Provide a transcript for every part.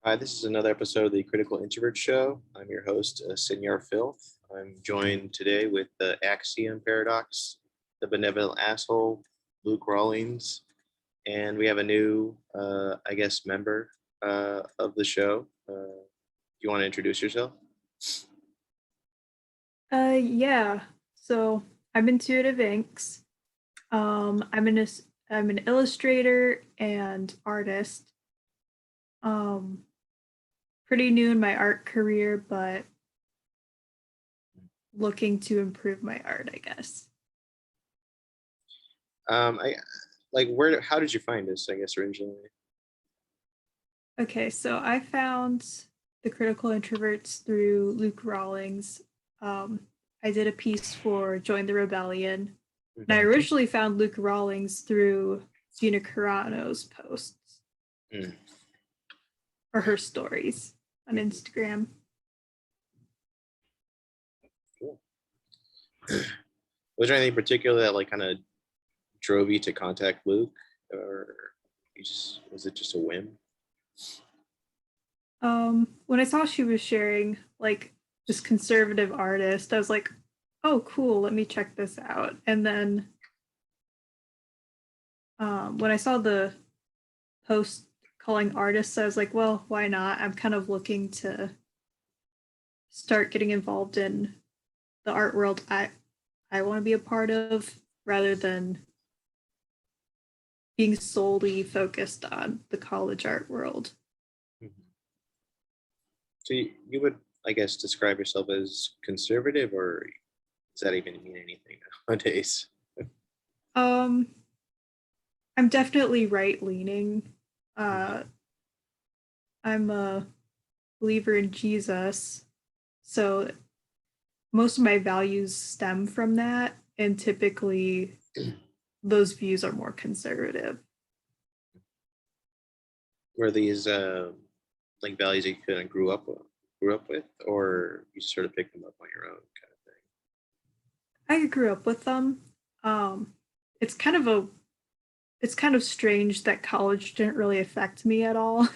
Hi, this is another episode of the Critical Introverts show. I'm your host, Senor Filth. I'm joined today with the Axiom Paradox, the Benevolent Asshole, Luke Rawlings, and we have a new, member of the show. Do you want to introduce yourself? Yeah. So I'm Intuitive Inks. I'm an illustrator and artist. Um, Pretty new in my art career, but looking to improve my art, I guess. How did you find this, I guess, originally? Okay, so I found the Critical Introverts through Luke Rawlings. I did a piece for Join the Rebellion, and I originally found Luke Rawlings through Gina Carano's posts or her stories on Instagram. Cool. Was there anything particular that kind of drove you to contact Luke, or was it just a whim? When I saw she was sharing this conservative artist, I was like, oh, cool, let me check this out. And then when I saw the post calling artists, I was like, well, why not? I'm kind of looking to start getting involved in the art world I want to be a part of, rather than being solely focused on the college art world. So you would, I guess, describe yourself as conservative, or does that even mean anything nowadays? I'm definitely right-leaning. I'm a believer in Jesus, so most of my values stem from that, and typically those views are more conservative. Were these values that you kind of grew up with, or you just sort of picked them up on your own kind of thing? I grew up with them. It's kind of strange that college didn't really affect me at all,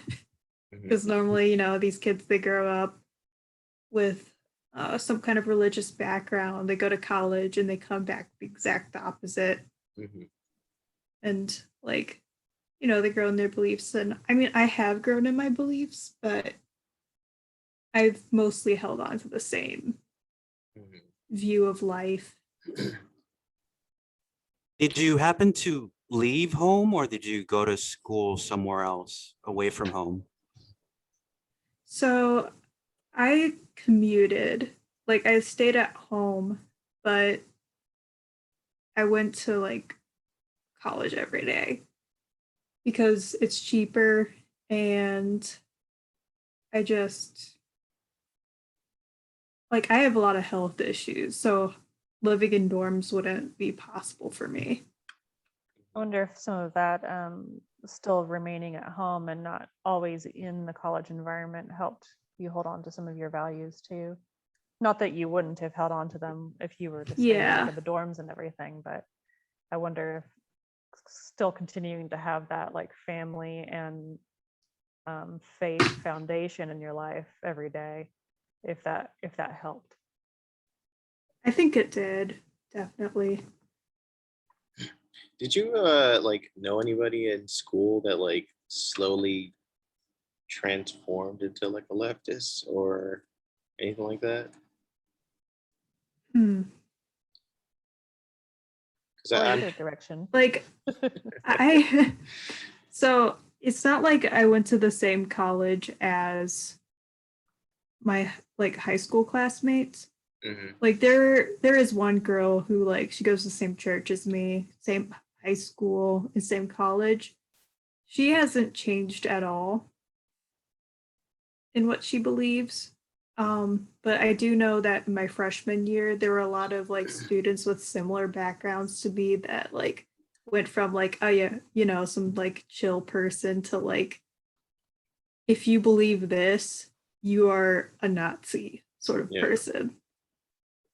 because normally, these kids, they grow up with some kind of religious background, they go to college and they come back the exact opposite. And they grow in their beliefs. And I mean, I have grown in my beliefs, but I've mostly held on to the same view of life. Did you happen to leave home, or did you go to school somewhere else away from home? So I commuted. I stayed at home, but I went to college every day because it's cheaper, and I just I have a lot of health issues, so living in dorms wouldn't be possible for me. I wonder if some of that still remaining at home and not always in the college environment helped you hold on to some of your values too. Not that you wouldn't have held on to them if you were to stay in the dorms and everything, but I wonder if still continuing to have that family and faith foundation in your life every day, if that helped. I think it did, definitely. Did you know anybody in school that slowly transformed into a leftist or anything like that? Either direction. So it's not like I went to the same college as my high school classmates. There is one girl who she goes to the same church as me, same high school and same college. She hasn't changed at all in what she believes. But I do know that in my freshman year, there were a lot of students with similar backgrounds to me that went from oh yeah, some chill person to if you believe this, you are a Nazi sort of person.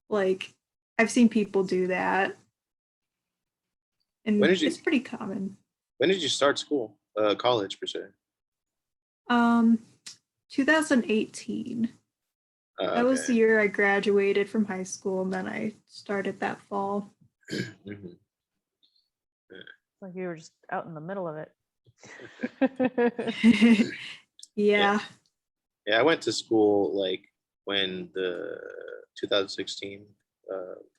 I've seen people do that, and it's pretty common. When did you start college per se? 2018. That was the Okay. year I graduated from high school, and then I started that fall. Mhm. Like you were just out in the middle of it. Yeah. Yeah, I went to school like when the 2016,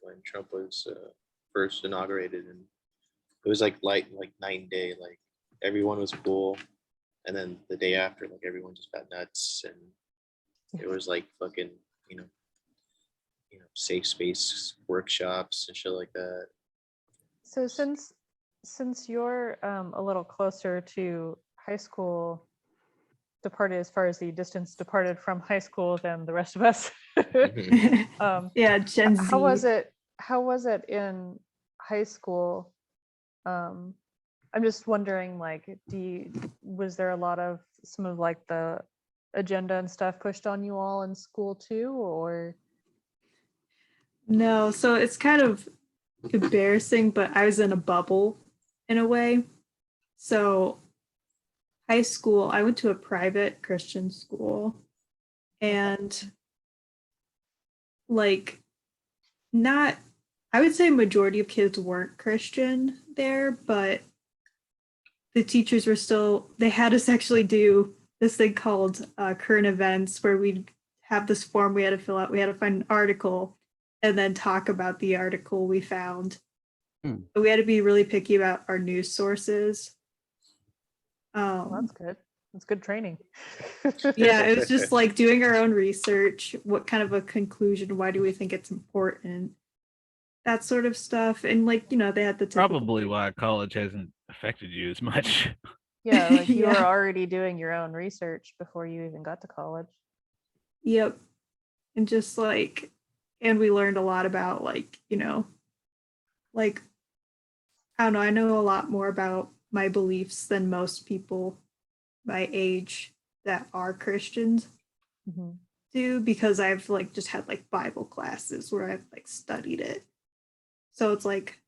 when Trump was first inaugurated, and it was like night and day. Like everyone was cool, and then the day after, like everyone just got nuts, and it was like fucking, you know, safe space workshops and shit like that. So since you're a little closer to high school departed, as far as the distance departed from high school than the rest of us, um, Yeah, Gen Z. how was it? How was it in high school? I'm just wondering, like, was there a lot of some of like the agenda and stuff pushed on you all in school too, or? No, so it's kind of embarrassing, but I was in a bubble in a way. So high school, I went to a private Christian school, and like not, I would say majority of kids weren't Christian there, but the teachers were still, they had us actually do this thing called current events, where we'd have this form we had to fill out. We had to find an article and then talk about the article we found. But we had to be really picky about our news sources. Well, that's good. That's good training. Yeah, it was just like doing our own research. What kind of a conclusion? Why do we think it's important? That sort of stuff. And like, they had the typical, Probably why college hasn't affected you as much. Yeah, like you were Yeah. already doing your own research before you even got to college. Yep. And just like, and we learned a lot about like, like, I don't know, I know a lot more about my beliefs than most people my age that are Christians Mhm. do, because I've like just had like Bible classes where I've like studied it. So it's like,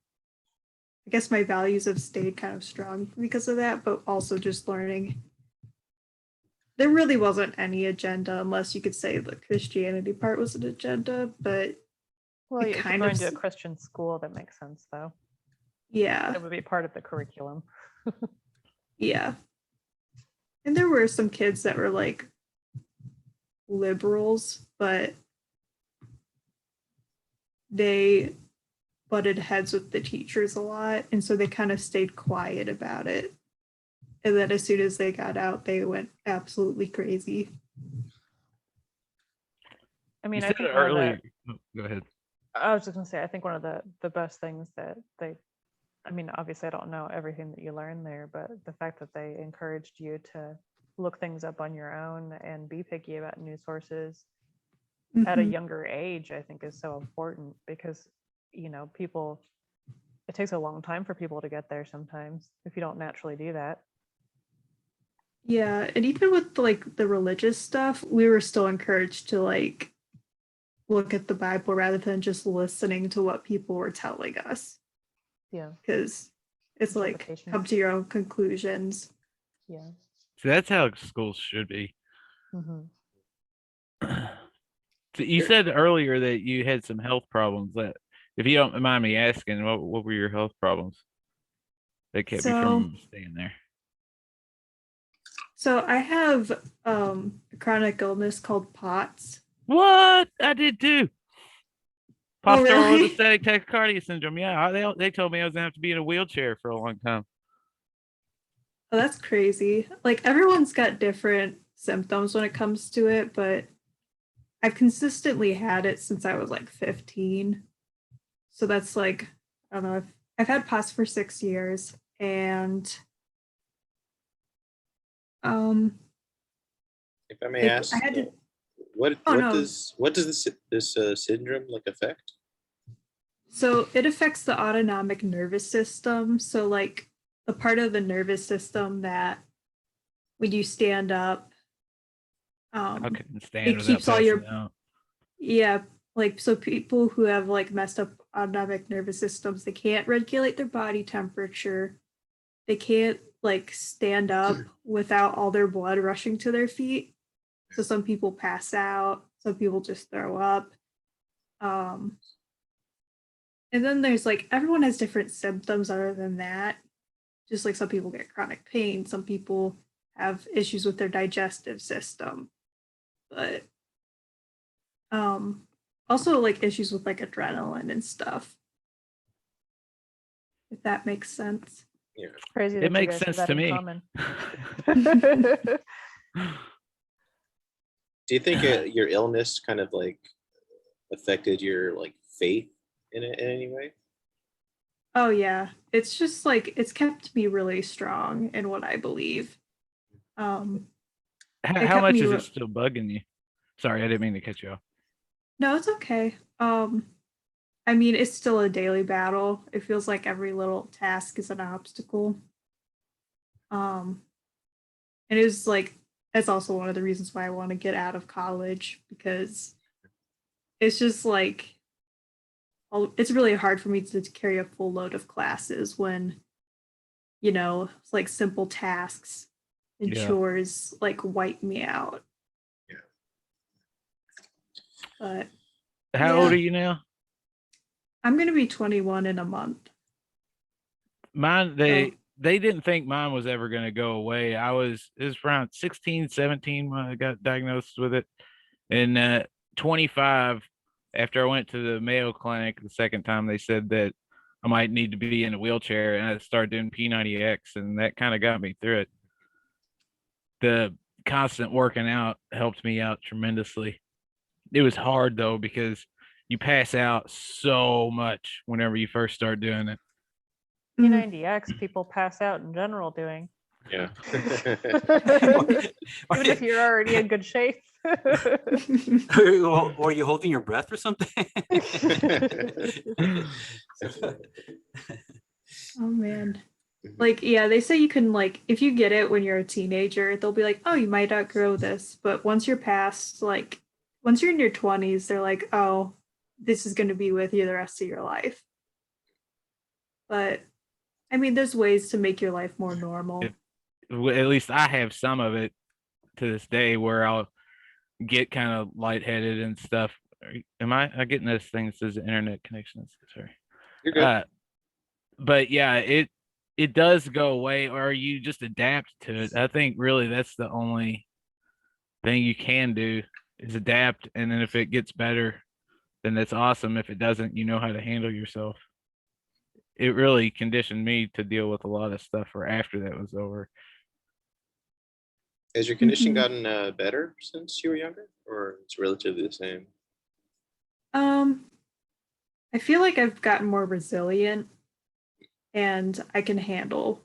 I guess my values have stayed kind of strong because of that, but also just learning. There really wasn't any agenda, unless you could say the Christianity part was an agenda, but Well, it if you're kind going of, to a Christian school, that makes sense, though. yeah, It would be part of the curriculum. yeah. And there were some kids that were like liberals, but they butted heads with the teachers a lot, and so they kind of stayed quiet about it. And then as soon as they got out, they went absolutely crazy. I mean, You I said think it one of earlier. the, Oh, go ahead. I was just gonna say, I think one of the best things that they, I mean, obviously I don't know everything that you learned there, but the fact that they encouraged you to look things up on your own and be picky about news sources at a Mhm. younger age, I think is so important, because, people, it takes a long time for people to get there sometimes if you don't naturally do that. Yeah, and even with like the religious stuff, we were still encouraged to like look at the Bible rather than just listening to what people were telling us, Yeah. because it's like Interpretation. come to your own conclusions. Yeah. So that's how schools should be. Hmm. So you said earlier that you had some health problems. That, if you don't mind me asking, what were your health problems that kept you So, from staying there? so I have a chronic illness called POTS. What? I did too. Oh, Postural really? orthostatic tachycardia syndrome. Yeah, they told me I was gonna have to be in a wheelchair for a long time. Oh, that's crazy. Like everyone's got different symptoms when it comes to it, but I've consistently had it since I was like 15. So that's like, I don't know, I've had POTS for 6 years, and If I may like ask, I had to, what oh what no. does what does this syndrome like affect? So it affects the autonomic nervous system. So like the part of the nervous system that when you stand up, I couldn't stand it without keeps all passing your, out. yeah, like so people who have like messed up autonomic nervous systems, they can't regulate their body temperature. They can't like stand up without all their blood rushing to their feet. So some people pass out, some people just throw up. And then there's like everyone has different symptoms other than that. Just like some people get chronic pain, some people have issues with their digestive system. But also like issues with like adrenaline and stuff. If that makes sense. Yeah. Crazy that It you makes guys have sense that to in me. common. Do you think your illness kind of like affected your like faith in it in any way? Oh yeah. It's just like it's kept me really strong in what I believe. It How kept much me is re- it still bugging you? Sorry, I didn't mean to cut you off. No, it's okay. I mean, it's still a daily battle. It feels like every little task is an obstacle. And it was like that's also one of the reasons why I want to get out of college because it's just like it's really hard for me to carry a full load of classes when it's like simple tasks and Yeah. chores like wipe me out. Yeah. But How Yeah. old are you now? I'm gonna be 21 in a month. Mine, So they didn't think mine was ever going to go away. It was around 16, 17 when I got diagnosed with it. And 25, after I went to the Mayo Clinic the second time, they said that I might need to be in a wheelchair, and I started doing P90X, and that kind of got me through it. The constant working out helped me out tremendously. It was hard though because you pass out so much whenever you first start doing it. P90X people pass out in general doing. Yeah. Even if you're already in good shape. Or you holding your breath or something? Oh man. Like, yeah, they say you can like if you get it when you're a teenager, they'll be like, oh, you might outgrow this. But once you're past like once you're in your 20s, they're like, oh, this is gonna be with you the rest of your life. But I mean, there's ways to make your life more normal. At least I have some of it to this day where I'll get kind of lightheaded and stuff. Am I getting this thing that says internet connection? Sorry. You're good. But yeah, it does go away, or you just adapt to it. I think really that's the only thing you can do is adapt, and then if it gets better, then that's awesome. If it doesn't, you know how to handle yourself. It really conditioned me to deal with a lot of stuff for after that was over. Has your condition Mhm. gotten better since you were younger, or it's relatively the same? I feel like I've gotten more resilient and I can handle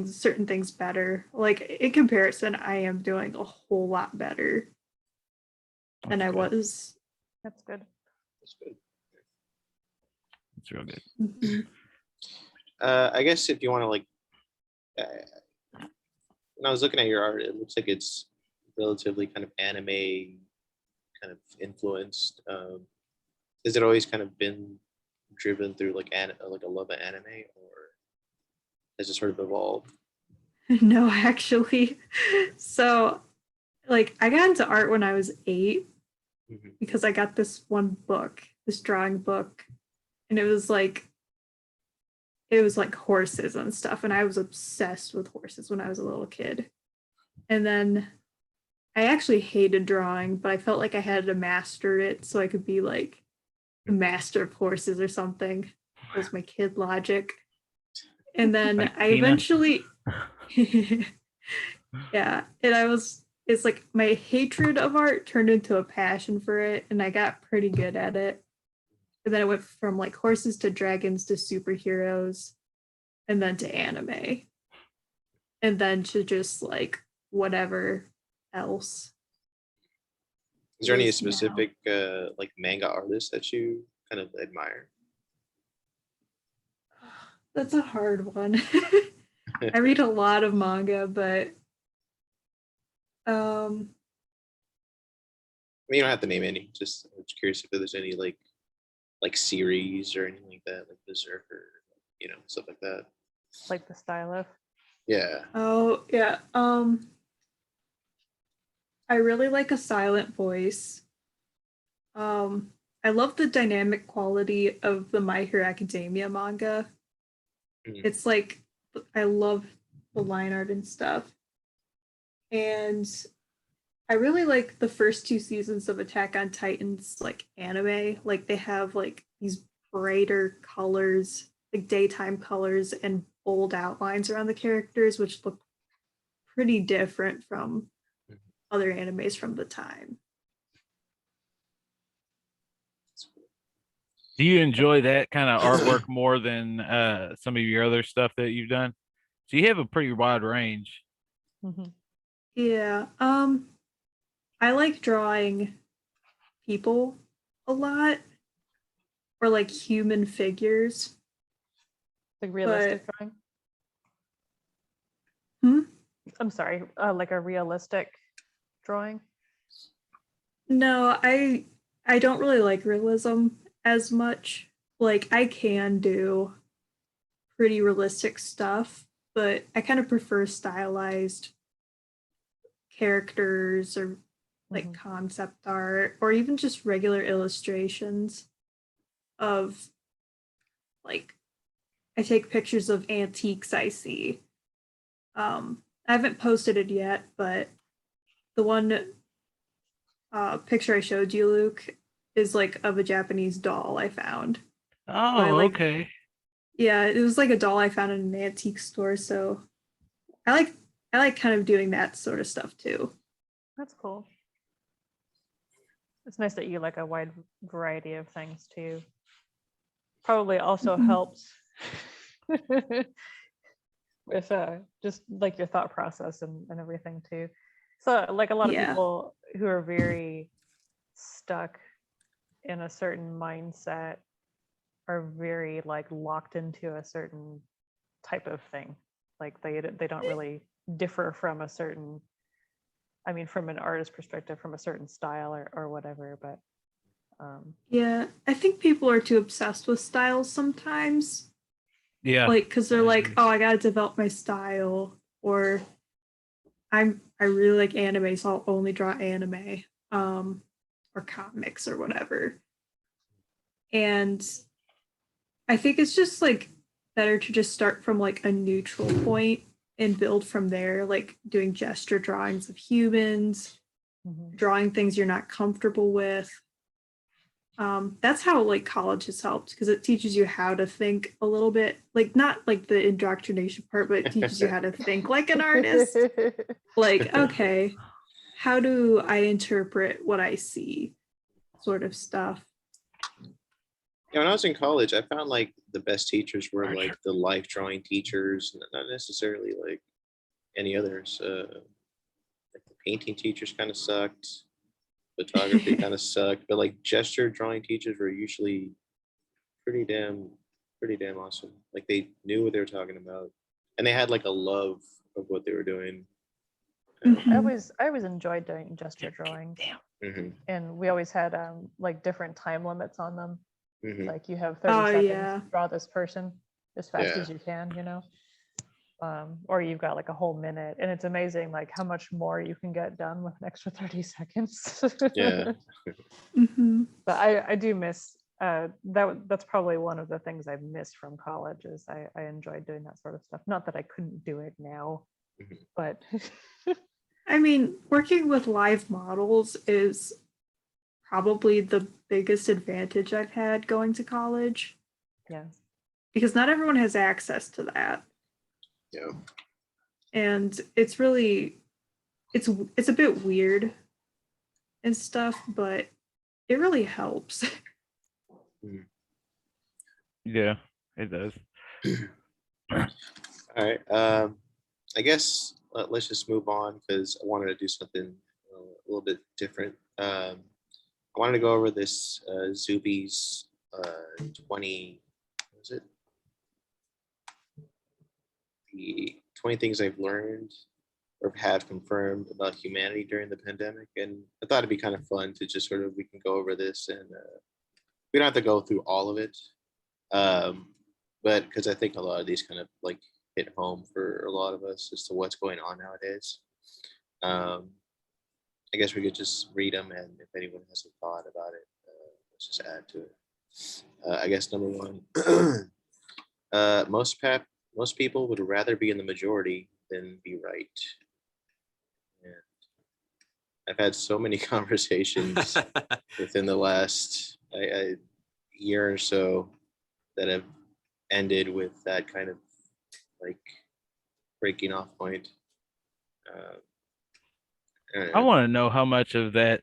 certain things better. Like in comparison, I am doing a whole lot better than I That's good. was. That's good. That's good. It's real good. Mhm. I guess if you want to like, when I was looking at your art, it looks like it's relatively kind of anime kind of influenced. Has it always kind of been driven through like like a love of anime, or has it sort of evolved? No, actually. So, like, I got into art when I was 8 Mhm. because I got this one book, this drawing book, and it was like horses and stuff, and I was obsessed with horses when I was a little kid. And then I actually hated drawing, but I felt like I had to master it so I could be like the master of horses or something. That was my kid logic. And then Like I Tina? eventually yeah, and it's like my hatred of art turned into a passion for it, and I got pretty good at it. And then it went from like horses to dragons to superheroes, and then to anime, and then to just like whatever else. Is there any is now. specific like manga artists that you kind of admire? That's a hard one. I read a lot of manga, but You don't have to name any. Just I'm just curious if there's any like series or anything like that, like Berserk or stuff like that. Like the style of. Yeah. oh yeah, I really like a silent voice. I love the dynamic quality of the My Hero Academia manga. Mhm. It's like I love the line art and stuff. And I really like the first two seasons of Attack on Titan's like anime. Like they have like these brighter colors, like daytime colors and bold outlines around the characters, which look pretty different from other animes from the time. Do you enjoy that kind of artwork more than some of your other stuff that you've done? So you have a pretty wide range. Mhm. Yeah. I like drawing people a lot or like human figures. Like realistic But drawing. Hmm? I'm sorry, like a realistic drawing. no, I don't really like realism as much. Like I can do pretty realistic stuff, but I kind of prefer stylized characters or like Mhm. concept art or even just regular illustrations of like I take pictures of antiques I see. I haven't posted it yet, but the one picture I showed you, Luke, is like of a Japanese doll I found. So I Oh, like, okay. yeah, it was like a doll I found in an antique store. So I like, I like kind of doing that sort of stuff too. That's cool. It's nice that you like a wide variety of things too. Probably also Mhm. helps with just like your thought process and everything too. So like a lot of Yeah, people who are very stuck in a certain mindset are very like locked into a certain type of thing. Like they don't really differ from a certain, I mean, from an artist perspective, from a certain style or whatever. But yeah. I think people are too obsessed with styles sometimes, Yeah. like because they're I like, agree. oh, I gotta develop my style, or I really like anime, so I'll only draw anime, or comics or whatever. And I think it's just like better to just start from like a neutral point and build from there, like doing gesture drawings of humans, mhm. drawing things you're not comfortable with. That's how like college has helped because it teaches you how to think a little bit, like not like the indoctrination part, but it teaches you how to think like an artist. Like, okay, how do I interpret what I see, sort of stuff. Yeah, when I was in college, I found like the best teachers were like the life drawing teachers, not necessarily like any others. Like the painting teachers kind of sucked, photography kind of sucked, but like gesture drawing teachers were usually pretty damn, pretty damn awesome. Like they knew what they were talking about, and they had like a love of what they were doing. Mhm. I always enjoyed doing gesture drawings, Mhm, and we always had like different time limits on them. mhm. Like you have 30 Oh seconds yeah. to draw this person as fast Yeah. as you can, you know. Or you've got like a whole minute, and it's amazing like how much more you can get done with an extra 30 seconds. Yeah. Mhm. But I do miss that's probably one of the things I miss from college is I enjoyed doing that sort of stuff. Not that I couldn't do it now, Mhm. but I mean, working with live models is probably the biggest advantage I've had going to college yeah. because not everyone has access to that. Yeah. And it's really it's a bit weird and stuff, but it really helps. Yeah, it does. All right. I guess let's just move on because I wanted to do something a little bit different. I wanted to go over this Zuby's 20, what was it? The 20 things I've learned or have confirmed about humanity during the pandemic. And I thought it'd be kind of fun to just sort of, we can go over this and we don't have to go through all of it. But because I think a lot of these kind of like hit home for a lot of us as to what's going on nowadays. Um, I guess we could just read them, and if anyone has a thought about it, let's just add to it. I guess number one, most people would rather be in the majority than be right. And I've had so many conversations within the last year or so that have ended with that kind of like breaking off point. I want to know how much of that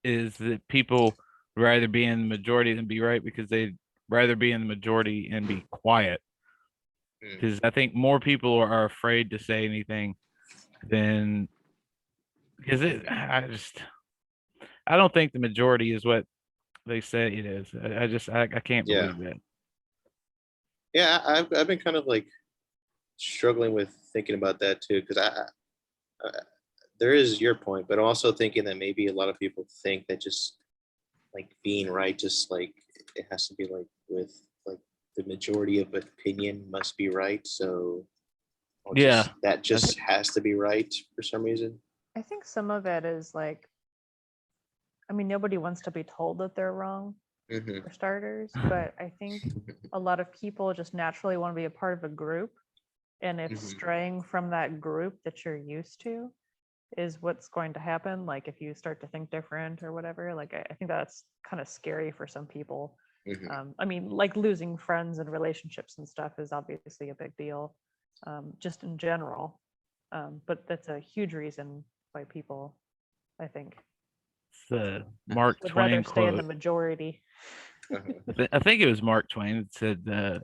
is that people rather be in the majority than be right because they'd rather be in the majority and be quiet. Because I think more people are afraid to say anything than because I don't think the majority is what they say it is. I can't believe that. Yeah, I've been kind of like struggling with thinking about that too, because I there is your point, but also thinking that maybe a lot of people think that just like being right, just like it has to be like with like the majority of opinion must be right. So that just has to be right for some reason. I think some of it is like, I mean, nobody wants to be told that they're wrong for starters, but I think a lot of people just naturally want to be a part of a group. And if straying from that group that you're used to is what's going to happen, like if you start to think different or whatever, like I think that's kind of scary for some people. I mean, like losing friends and relationships and stuff is obviously a big deal, just in general. But that's a huge reason why people, I think, it's the Mark would Twain rather stay in the quote. majority. I think it was Mark Twain that said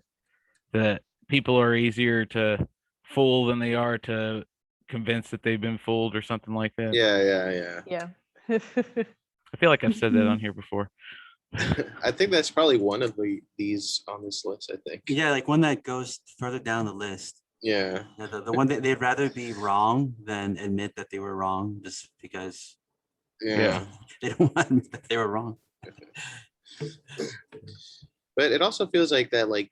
that people are easier to fool than they are to convince that they've been fooled or something like that. Yeah. I feel like I've said that on here before. I think that's probably one of these on this list, I think. Yeah, like one that goes further down the list. Yeah. The one that they'd rather be wrong than admit that they were wrong just because Yeah. they don't want to admit that they were wrong. But it also feels like that, like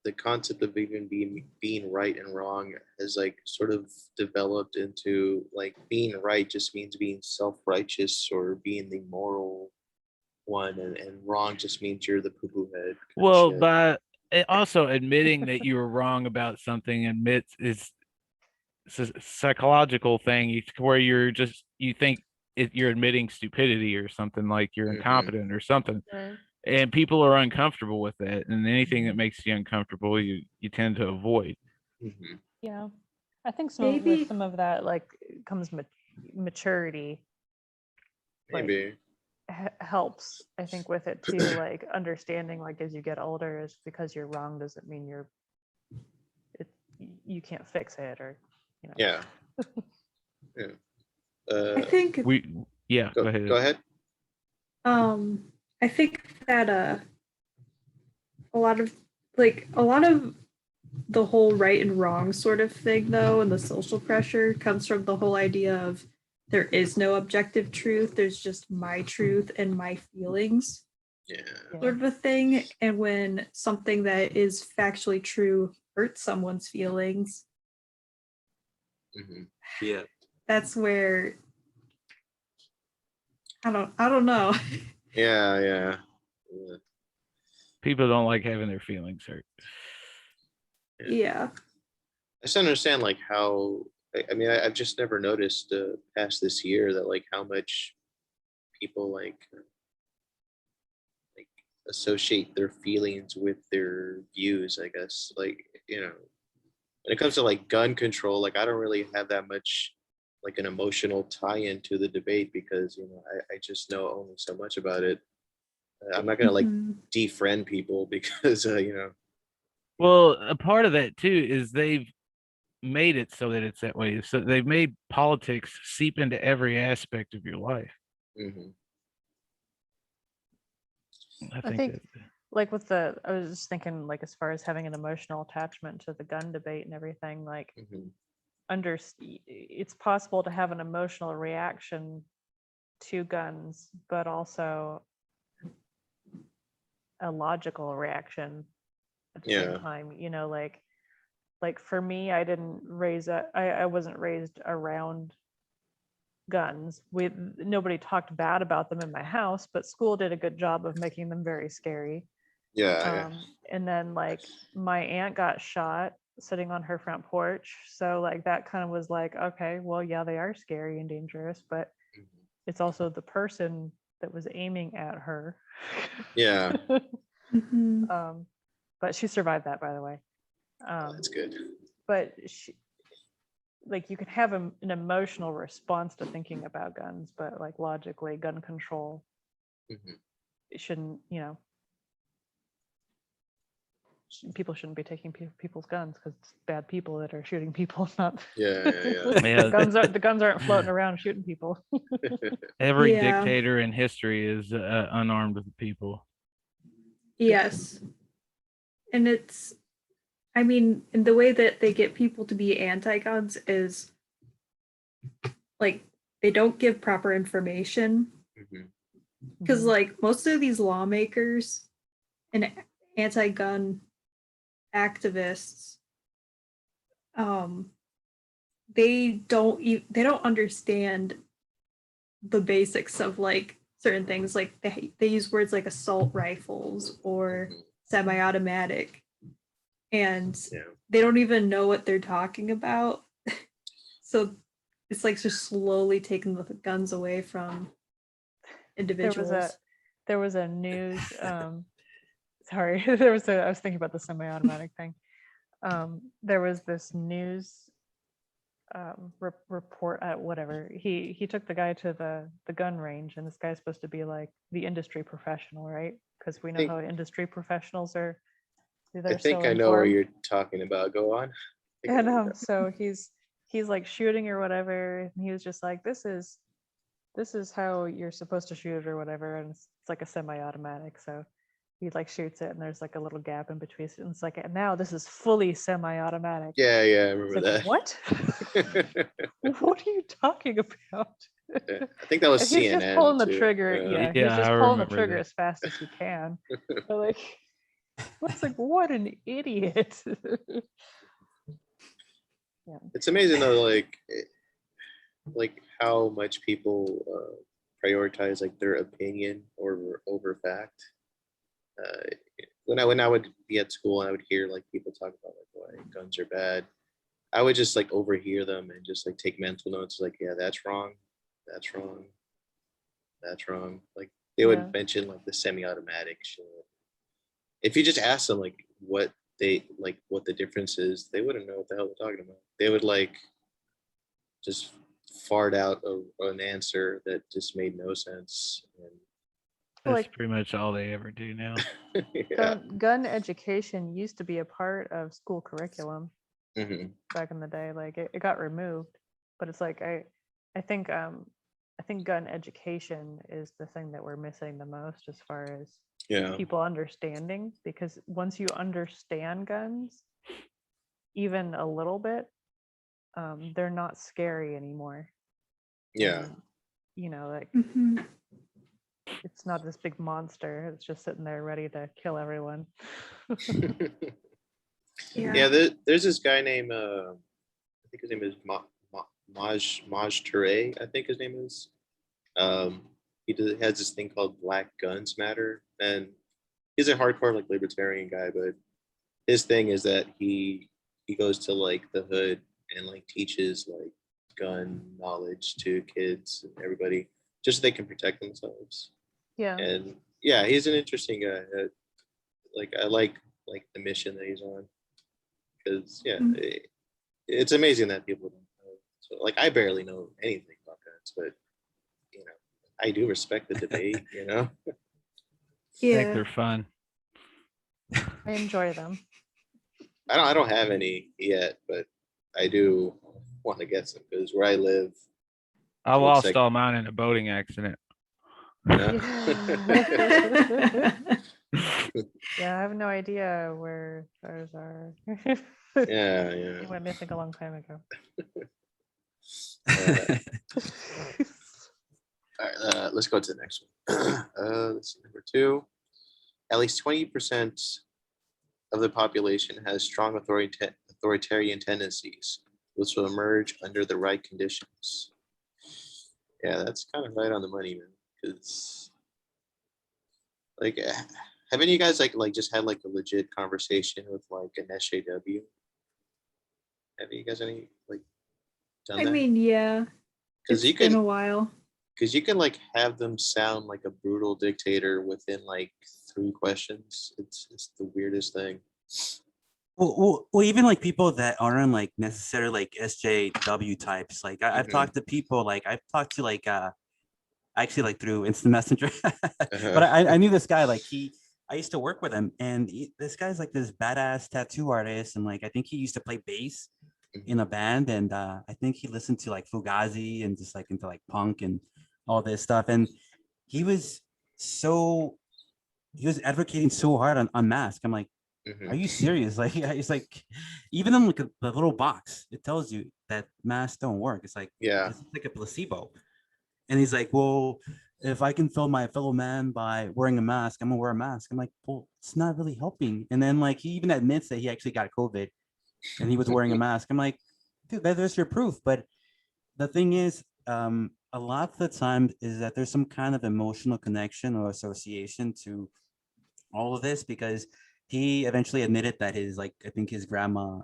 the concept of even being right and wrong has like sort of developed into like being right just means being self-righteous or being the moral one, and wrong just means you're the poo-poo head. Well, but also admitting that you were wrong about something it's a psychological thing where you think you're admitting stupidity or something, like you're incompetent or something. Right. And people are uncomfortable with that, and anything that makes you uncomfortable you tend to avoid. Yeah, I think Maybe- some of that like comes maturity, Maybe. helps, I think, with it too, like understanding like as you get older, is because you're wrong doesn't mean you can't fix it, or Yeah. I think Go ahead. Go ahead. I think that a lot of the whole right and wrong sort of thing though, and the social pressure comes from the whole idea of there is no objective truth, there's just my truth and my feelings. Sort of a thing. And when something that is factually true hurts someone's feelings, Yeah, that's where I don't know. Yeah. People don't like having their feelings hurt. Yeah. I just understand like how, I mean, I've just never noticed past this year that like how much people like associate their feelings with their views, I guess. Like, when it comes to like gun control, like I don't really have that much like an emotional tie-in to the debate because I just know only so much about it. I'm not gonna like defriend people because Well, a part of that too is they've made it so that it's that way. So they've made politics seep into every aspect of your life. I think like with I was just thinking like as far as having an emotional attachment to the gun debate and everything, like it's possible to have an emotional reaction to guns, but also a logical reaction at the same time. Like for me, I wasn't raised around guns. Nobody talked bad about them in my house, but school did a good job of making them very scary. Yeah. And then like my aunt got shot sitting on her front porch, so like that kind of was like, okay, well, yeah, they are scary and dangerous, but it's also the person that was aiming at her. Yeah. Mhm. But she survived that, by the way. That's good. But she, like, you can have an emotional response to thinking about guns, but like logically, gun control, it shouldn't, people shouldn't be taking people's guns because it's bad people that are shooting people, not Yeah. Yeah. the guns aren't floating around shooting people. Every Yeah. dictator in history is unarmed people. Yes. And it's, I mean, and the way that they get people to be anti-guns is like they don't give proper information. Because like most of these lawmakers and anti-gun activists, they don't understand the basics of like certain things. Like they use words like assault rifles or semi-automatic, and they don't even know what they're talking about. So it's like just slowly taking the guns away from individuals. There was a news sorry, I was thinking about the semi-automatic thing. There was this news report, whatever. He took the guy to the gun range, and this guy's supposed to be like the industry professional, right? Because we know how industry professionals are. I think I know what you're talking about. Go on. And so he's like shooting or whatever, and he was just like, this is how you're supposed to shoot or whatever, and it's like a semi-automatic, so he like shoots it and there's like a little gap in between, and it's like, and now this is fully semi-automatic. Yeah, I remember like, that. What? What are you talking about? I think that was And he's CNN just pulling the too. trigger. Yeah, He's just I pulling the remember trigger that. as fast as he can. But like, it's like, what an idiot. It's amazing though, like how much people prioritize like their opinion over fact. When I would be at school and I would hear like people talk about like why guns are bad, I would just like overhear them and just like take mental notes. Like, yeah, that's wrong, that's wrong, that's wrong. Like they would mention like the semi-automatic shit. If you just ask them like what the difference is, they wouldn't know what the hell they're talking about. They would like just fart out an answer that just made no sense. And That's like, pretty much all they ever do now. gun education used to be a part of school curriculum back in the day. Like it got removed, but it's like I think gun education is the thing that we're missing the most as far as people understanding, because once you understand guns even a little bit, they're not scary anymore. And, like it's not this big monster. It's just sitting there ready to kill everyone. There's this guy named I think his name is Maj Touré, I think his name is. He has this thing called Black Guns Matter, and he's a hardcore like libertarian guy, but his thing is that he goes to like the hood and like teaches like gun knowledge to kids and everybody just so they can protect themselves. And he's an interesting guy. I like the mission that he's on, because it's amazing that people don't know. So like I barely know anything about guns, but I do respect the debate. I think they're fun. I enjoy them. I don't have any yet, but I do want to get some, because where I live, I lost all mine in a boating accident. Yeah, I have no idea where ours are. They went missing a long time ago. All right, let's go to the next one. This is number 2. At least 20% of the population has strong authoritarian tendencies, which will emerge under the right conditions. Yeah, that's kind of right on the money, man. Because like, haven't you guys like just had like a legit conversation with like an SJW? Have you guys any like done I that? mean, yeah, Because it's you been could, a while. because you can like have them sound like a brutal dictator within like 3 questions. It's the weirdest thing. Well, even like people that aren't like necessarily like SJW types. Like I've Mhm. talked to people, like I've talked to like actually like through instant messenger. Uh-huh. But I knew this guy, like I used to work with him, and this guy's like this badass tattoo artist, and like I think he used to play bass in a band, and I think he listened to like Fugazi and just like into like punk and all this stuff, and he was so he was advocating so hard on mask. I'm like, are Mhm. you serious? Like it's like even in like the little box, it tells you that masks don't work. Yeah. It's like a placebo. And he's like, well, if I can fill my fellow man by wearing a mask, I'm gonna wear a mask. I'm like, well, it's not really helping. And then like he even admits that he actually got COVID and he was wearing a mask. I'm like, dude, there's your proof. But the thing is, a lot of the time is that there's some kind of emotional connection or association to all of this because he eventually admitted that his like I think his grandma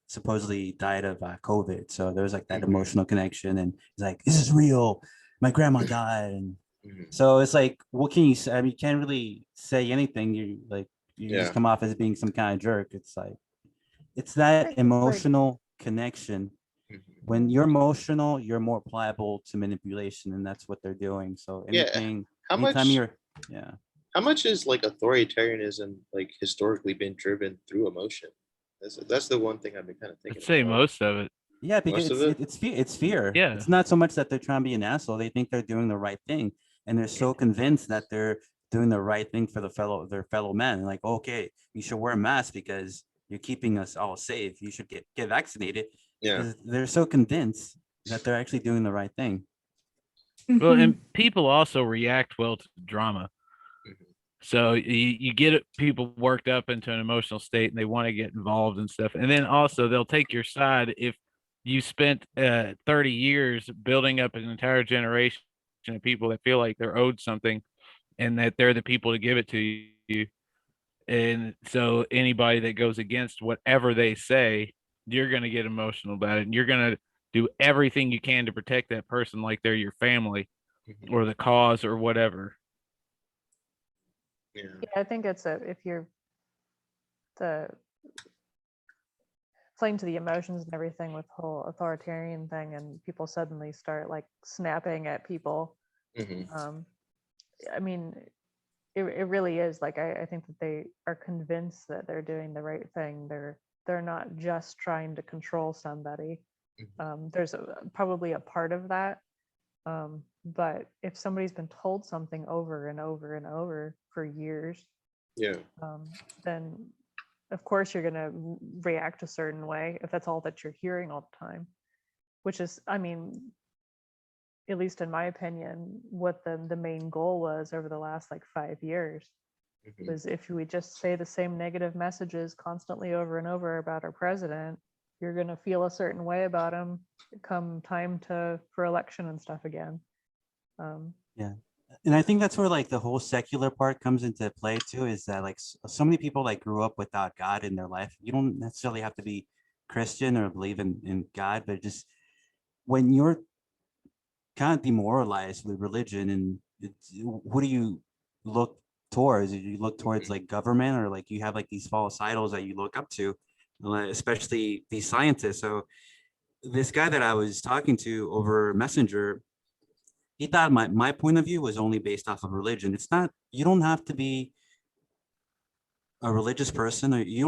supposedly died of COVID. So there was like that Mhm. emotional connection, and he's like, "This is real. My grandma died," and Mhm. so it's like, what can you say? I mean, you can't really say anything. You just Yeah. come off as being some kind of jerk. It's like it's that I think like emotional connection. Mhm. When you're emotional, you're more pliable to manipulation, and that's what they're doing. So Yeah. How anytime much? you're, yeah. How much is like authoritarianism like historically been driven through emotion? That's the one thing I've been kind of I'd thinking say about. most of it. Yeah, because Most of it. it's fear. It's fear. Yeah. It's not so much that they're trying to be an asshole. They think they're doing the right thing, and they're so convinced that they're doing the right thing for their fellow men. Like, okay, you should wear a mask because you're keeping us all safe. You should get vaccinated Yeah. because they're so convinced that they're actually doing the right thing. Well, Mhm. and people also react well to drama. Mhm. So you get people worked up into an emotional state and they want to get involved and stuff. And then also they'll take your side if you spent 30 years building up an entire generation of people that feel like they're owed something and that they're the people to give it to you. And so anybody that goes against whatever they say, you're going to get emotional about it. And you're going to do everything you can to protect that person like they're your family Mhm. or the cause or whatever. Yeah. yeah, I think it's if you're the playing to the emotions and everything with whole authoritarian thing and people suddenly start like snapping at people. Mhm. Um, I mean, it really is like I think that they are convinced that they're doing the right thing. They're not just trying to control somebody. Mhm. There's probably a part of that. But if somebody's been told something over and over and over for years, Yeah. then of course you're going to react a certain way if that's all that you're hearing all the time, which is, I mean, at least in my opinion, what the main goal was over the last like 5 years Mhm. was if we just say the same negative messages constantly over and over about our president, you're going to feel a certain way about him come time to for election and stuff again. Yeah. And I think that's where like the whole secular part comes into play too, is that like so many people like grew up without God in their life. You don't necessarily have to be Christian or believe in God, but just when you're kind of demoralized with religion and who do you look towards? Do you look towards Mhm. like government or like you have like these false idols that you look up to, especially these scientists. So this guy that I was talking to over Messenger, he thought my point of view was only based off of religion. It's not, you don't have to be a religious person, or you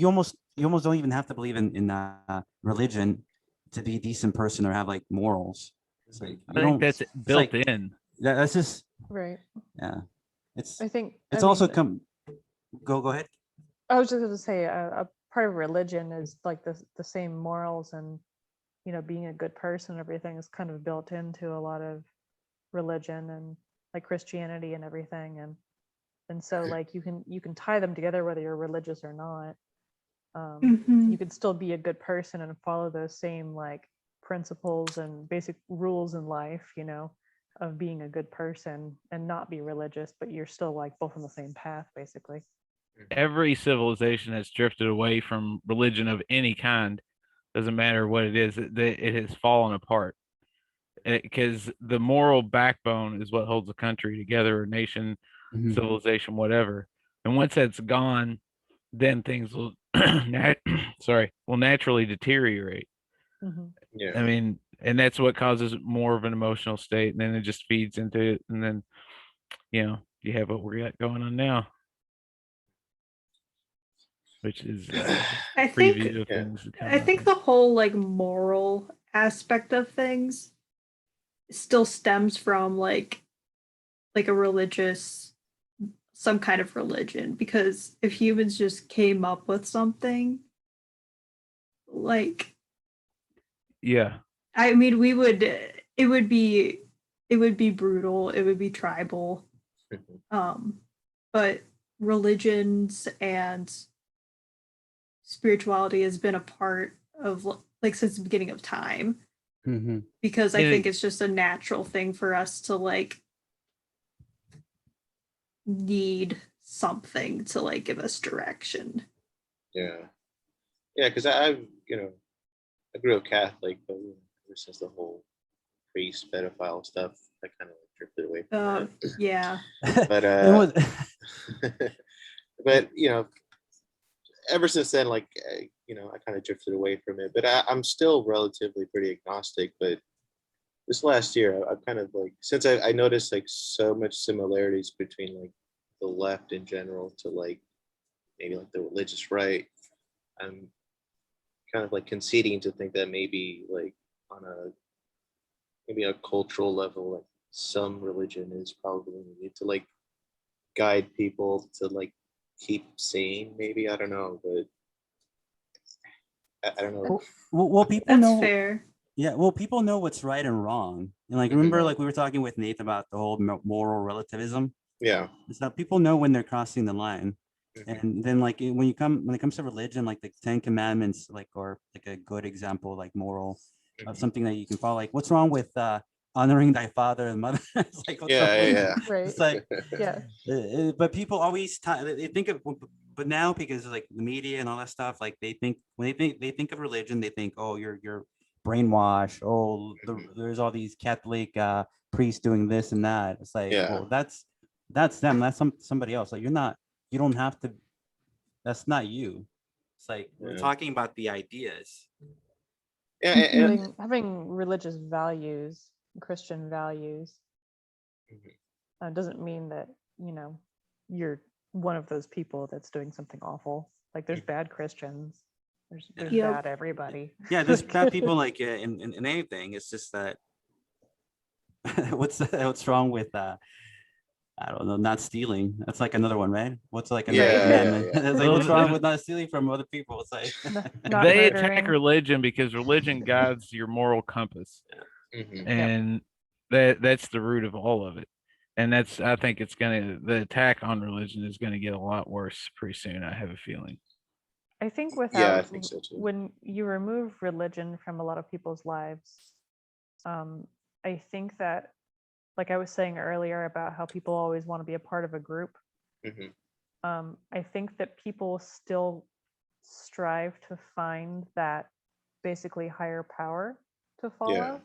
almost don't even have to believe in religion to be a decent person or have like morals. It's like Mhm. you I think don't, that's it's built like in. that's just, Right. yeah. It's I think, I it's also mean, come, go ahead. I was just going to say a part of religion is like the same morals and, you know, being a good person, everything is kind of built into a lot of religion and like Christianity and everything. And so like you can tie them together whether you're religious or not. You Mhm. could still be a good person and follow those same like principles and basic rules in life, of being a good person and not be religious, but you're still like both on the same path, basically. Every civilization has drifted away from religion of any kind. Doesn't matter what it is, it has fallen apart. Because the moral backbone is what holds a country together, a nation, Mhm. civilization, whatever. And once that's gone, then things will will naturally deteriorate. Mhm. Yeah. I mean, and that's what causes more of an emotional state, and then it just feeds into it, and then you have what we got going on now, which is I preview think of things to come I up. think the whole like moral aspect of things still stems from like a religious, some kind of religion, because if humans just came up with something like, Yeah, I mean, it would be brutal, it would be tribal, but religions and spirituality has been a part of like since the beginning of time, Mhm. because I And think it's just a natural thing for us to like need something to like give us direction. Yeah. Yeah, because I've, I grew up Catholic, but ever since the whole priest pedophile stuff, I kind of drifted away from Yeah. that. But It was but ever since then, like I kind of drifted away from it. But I'm still relatively pretty agnostic. But this last year, I've kind of like, since I noticed like so much similarities between like the left in general to like maybe like the religious right, I'm kind of like conceding to think that maybe like on a cultural level, like some religion is probably needed to like guide people to like keep sane. Maybe, I don't know, but I don't know. well, people That's know. fair. Yeah, well, people know what's right and wrong, and like remember, like we were talking with Nate about the whole moral relativism. Yeah. So people know when they're crossing the line, Mhm. and then like when it comes to religion, like the Ten Commandments, like or like a good example, like moral of Mhm. something that you can follow. Like, what's wrong with honoring thy father and mother? It's like what's wrong with Yeah. Right. It's like, Yeah. but people always they think of, but now because of like the media and all that stuff, like they think when they think of religion, they think, oh, you're brainwashed. Oh, there's all these Catholic priests doing this and that. It's like, Yeah. well, that's them. That's somebody else. Like you don't have to. That's not you. It's like we're Yeah. talking about the ideas. Yeah. And, Having religious values, Christian values, doesn't mean that you're one of those people that's doing something awful. Like there's bad Christians, there's Yep. bad everybody. Yeah, there's bad people like in anything. It's just that what's wrong with I don't know, not stealing. That's like another one, right? What's like another Right. commandment? Yeah. It's like what's wrong with not stealing from other people? It's like Not they attack murdering. religion because religion guides your moral compass, Mhm. and that's the root of all of it. And that's, I think the attack on religion is gonna get a lot worse pretty soon. I have a feeling. I think Yeah, I think so too. when you remove religion from a lot of people's lives, I think that, like I was saying earlier about how people always want to be a part of a group, Mhm. I think that people still strive to find that basically higher power to follow.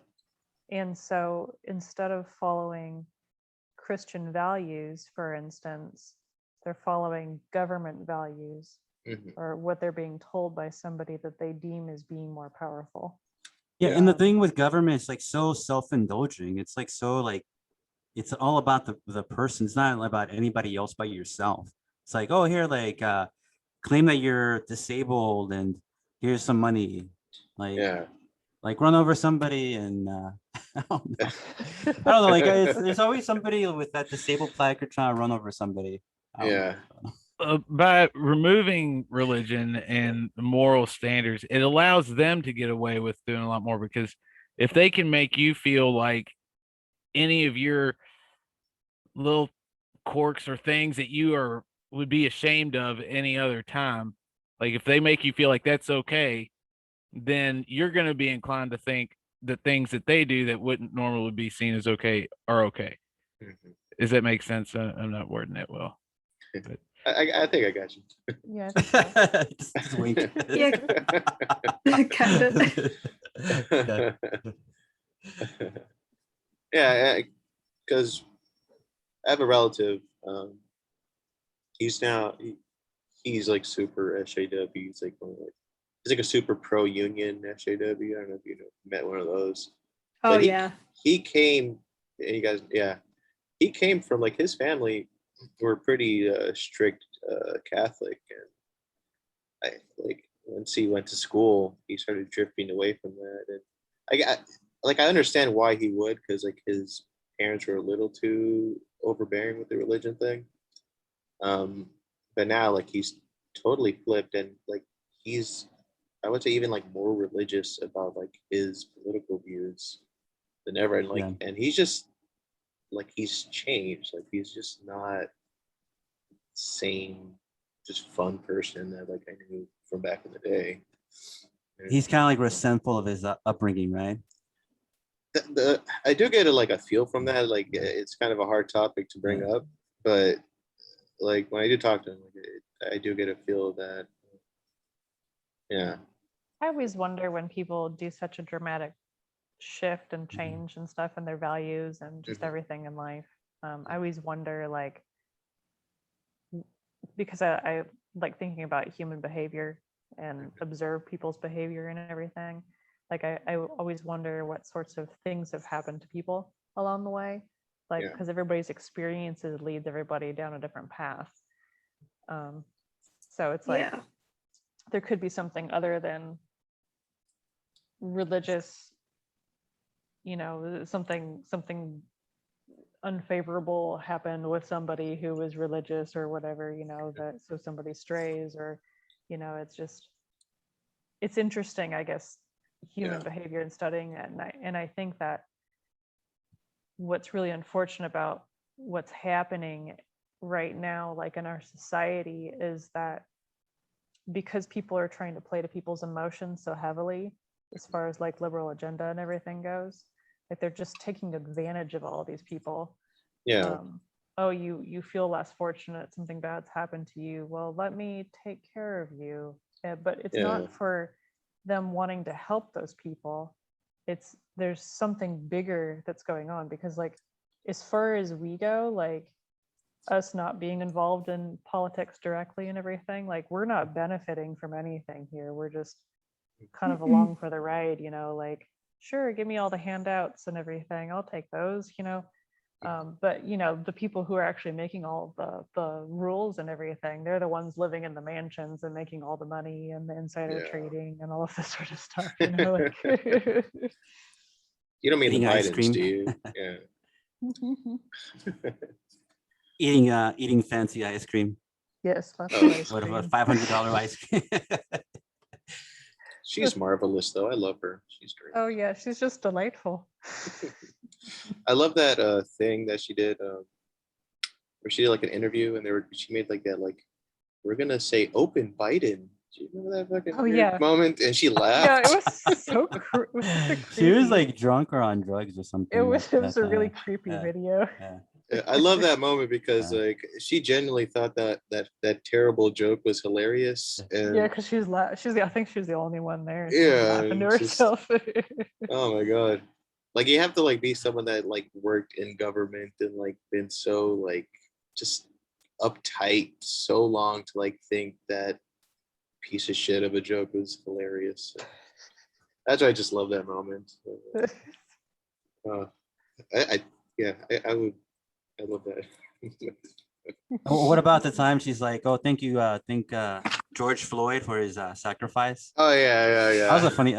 And so instead of following Christian values, for instance, they're following government values Mhm. or what they're being told by somebody that they deem as being more powerful. yeah. And the Um, thing with government is like so self-indulging. It's like so like it's all about the person. It's not about anybody else but yourself. It's like, oh, here, like claim that you're disabled and here's some money. Like Yeah. like run over somebody and I don't know. I don't know. Like there's always somebody with that disabled placard trying to run over somebody. I don't Yeah. know. By removing religion and moral standards, it allows them to get away with doing a lot more, because if they can make you feel like any of your little quirks or things that would be ashamed of any other time, like if they make you feel like that's okay, then you're going to be inclined to think, the things that they do that wouldn't normally be seen as okay are okay. Mhm. Does that make sense? I'm not wording it well. I think I got you. Yeah, I think so. just wink. Yeah. Kind of. Okay. Yeah, because I have a relative. He's now he's like super SJW. He's like he's like a super pro union SJW. I don't know if you met one of those. Oh But yeah. he came. You guys, yeah, he came from like his family were pretty strict Catholic, and like once he went to school, he started drifting away from that, and I understand why he would, because like his parents were a little too overbearing with the religion thing. But now like he's totally flipped, and like he's, I would say, even like more religious about like his political views than ever, and like Yeah. and he's just like he's changed. Like he's just not same, just fun person that like I knew from back in the day. He's kind of like resentful of his upbringing, right? I do get a feel from that. Like it's kind of a hard topic to bring up, but like when I do talk to him, like, I do get a feel of that. Yeah. I always wonder when people do such a dramatic shift and change and stuff in their values and just everything in life. I always wonder, like, because I like thinking about human behavior and observe people's behavior and everything. Like I always wonder what sorts of things have happened to people along the way, like because everybody's experiences leads everybody down a different path. So it's like there could be something other than religious, you know, something unfavorable happened with somebody who was religious or whatever, you know, that so somebody strays, or, you know, it's interesting, I guess, human behavior and studying it. And I think that what's really unfortunate about what's happening right now, like in our society, is that because people are trying to play to people's emotions so heavily, as far as like liberal agenda and everything goes, like they're just taking advantage of all these people. Oh, you feel less fortunate, something bad's happened to you, well, let me take care of you. But it's not for them wanting to help those people. It's there's something bigger that's going on, because like as far as we go, like us not being involved in politics directly and everything, like we're not benefiting from anything here. We're just kind of along for the ride, you know, like, sure, give me all the handouts and everything, I'll take those, you know. But you know, the people who are actually making all the rules and everything, they're the ones living in the mansions and making all the money and the insider trading and all of this sort of stuff, you know, like you don't mean Eating the ice Bidens, cream. do you? Eating fancy ice cream. Yes, lots of ice What cream. about $500 ice cream? She's marvelous, though. I love her. She's great. Oh yeah, she's just delightful. I love that thing that she did, where she did like an interview, and she made like that, like, we're gonna say open Biden. Do you remember that fucking weird moment? And she laughed. Yeah, it was so it was such a creepy. She was like drunk or on drugs or something. It was a really creepy video. I love that moment because like she genuinely thought that terrible joke was hilarious. And yeah, because I think she was the only one there. Laughing to herself. Oh my god. Like you have to like be someone that like worked in government and like been so like just uptight so long to like think that piece of shit of a joke was hilarious. That's why I just love that moment. I love that. What about the time she's like, "Oh, thank you, thank George Floyd for his sacrifice." Oh yeah. That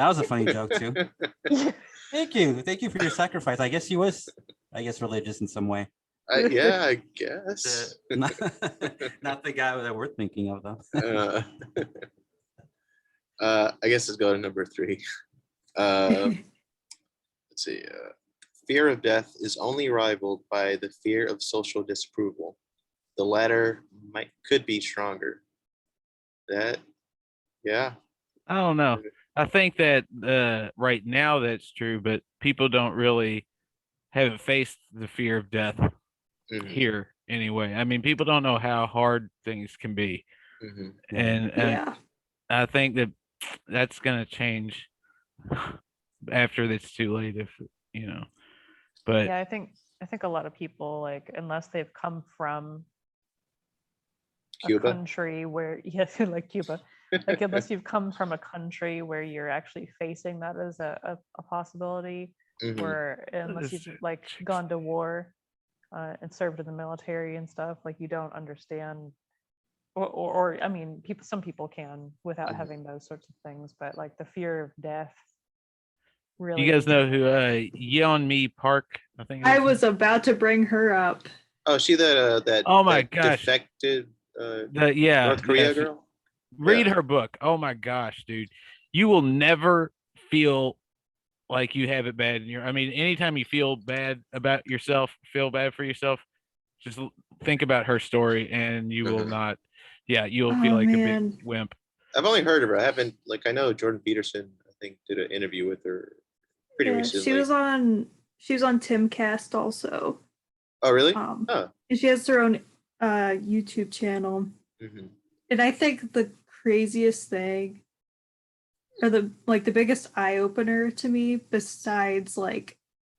was a funny joke too. Thank you for your sacrifice. I guess he was, religious in some way. Yeah, I guess. Not the guy that we're thinking of though. I guess let's go to number 3. Let's see. Fear of death is only rivaled by the fear of social disapproval. The latter could be stronger. I don't know. I think that right now that's true, but people haven't faced the fear of death here anyway. I mean, people don't know how hard things can be, and Yeah. I think that that's gonna change after it's too late, if you know. But Yeah, I think a lot of people, like, unless they've come from a Cuba. country where, yes, like Cuba, like unless you've come from a country where you're actually facing that as a possibility, where unless you've like gone to war and served in the military and stuff, like you don't understand, or I mean, some people can without having those sorts of things, but like the fear of death really. you guys know who Yeonmi Park, I think. I was about to bring her up. Oh, she that Oh my that gosh. defected Yeah, North Korea girl. Read her book. Oh my gosh, dude. You will never feel like you have it bad in your, I mean, anytime you feel bad about yourself, feel bad for yourself, just think about her story and you will not, you will feel like a big wimp. I've only heard of her. I haven't, like, I know Jordan Peterson, I think, did an interview with her pretty recently. She was on Timcast also. Oh, really? And she has her own YouTube channel. And I think the craziest thing, or the biggest eye opener to me, besides like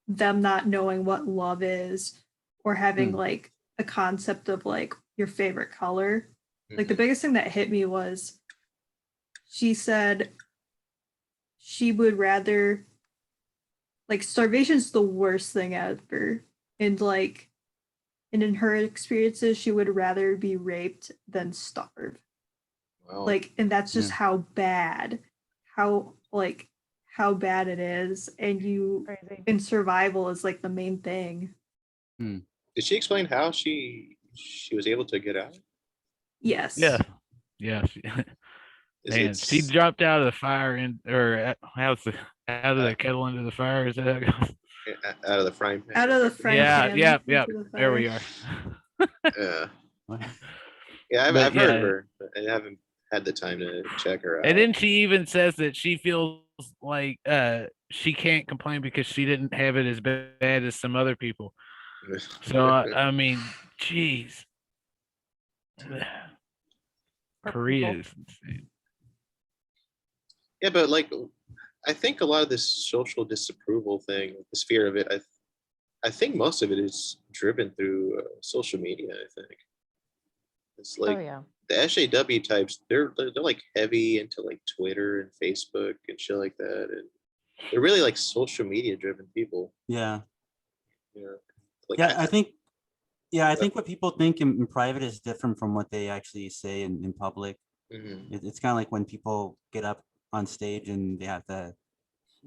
them not knowing what love is or having like a concept of like your favorite color, like the biggest thing that hit me was she said she would rather, like, starvation's the worst thing ever, and in her experiences she would rather be raped than starve. Wow. Like, and that's just how bad it is, and in survival is like the main thing. Did she explain how she was able to get out? Yes. Yeah. Man, she dropped out of the fire out of the kettle into the fire. Is that how it goes? Out of the frying pan. Out of the frying pan. Yeah. There we are. I've heard of her, but I haven't had the time to check her out. And then she even says that she feels like she can't complain because she didn't have it as bad as some other people. So I mean, geez. Korea is insane. Yeah, but like, I think a lot of this social disapproval thing, this fear of it, I think most of it is driven through social media. I think it's like the SJW types. They're like heavy into like Twitter and Facebook and shit like that, and they're really like social media driven people. Yeah. Like, I think what people think in private is different from what they actually say in public. It's kind of like when people get up on stage and they have to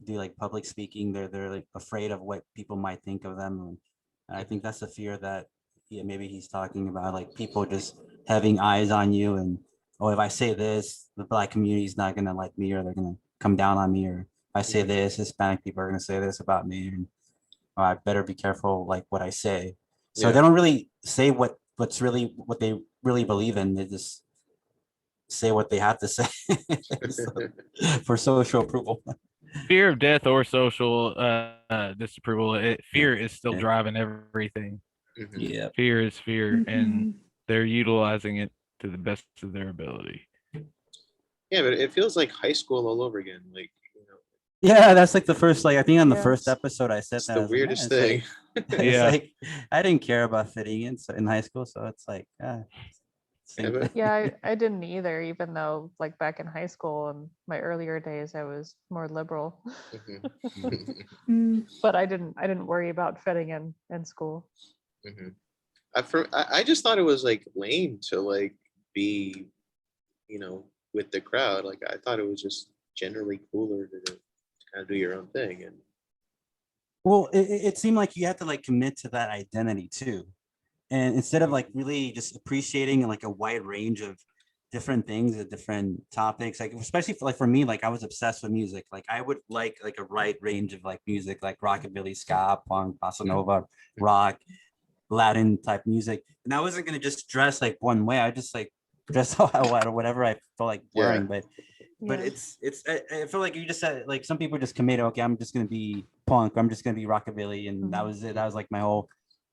do like public speaking, they're like afraid of what people might think of them. And I think that's the fear that maybe he's talking about, like people just having eyes on you, and if I say this, the Black community is not gonna like me, or they're gonna come down on me, or if I say this, Hispanic people are gonna say this about me, and I better be careful like what I say. So they don't really say what's really what they really believe in. They just say what they have to say for social approval. Fear of death or social disapproval, fear is still driving everything. Yeah, fear is fear, and they're utilizing it to the best of their ability. Yeah, but it feels like high school all over again. Like, yeah, that's like the first, like I think on the first episode I said it's that the weirdest thing. It's like I didn't care about fitting in high school, so it's like I didn't either, even though like back in high school and my earlier days I was more liberal. But I didn't worry about fitting in school. I just thought it was like lame to like be, with the crowd. Like, I thought it was just generally cooler to kind of do your own thing. And well, it seemed like you had to like commit to that identity too. And instead of like really just appreciating like a wide range of different things and different topics, like especially for me, like I was obsessed with music. Like I would like a wide range of like music, like rockabilly, ska, punk, bossa nova, rock, Latin type music. And I wasn't gonna just dress like one way. I just like dress how I wanted or whatever I felt like wearing. But But Yeah. I feel like you just said, like, some people just commit, okay, I'm just gonna be punk, I'm just gonna be rockabilly, and that was it. That was like my whole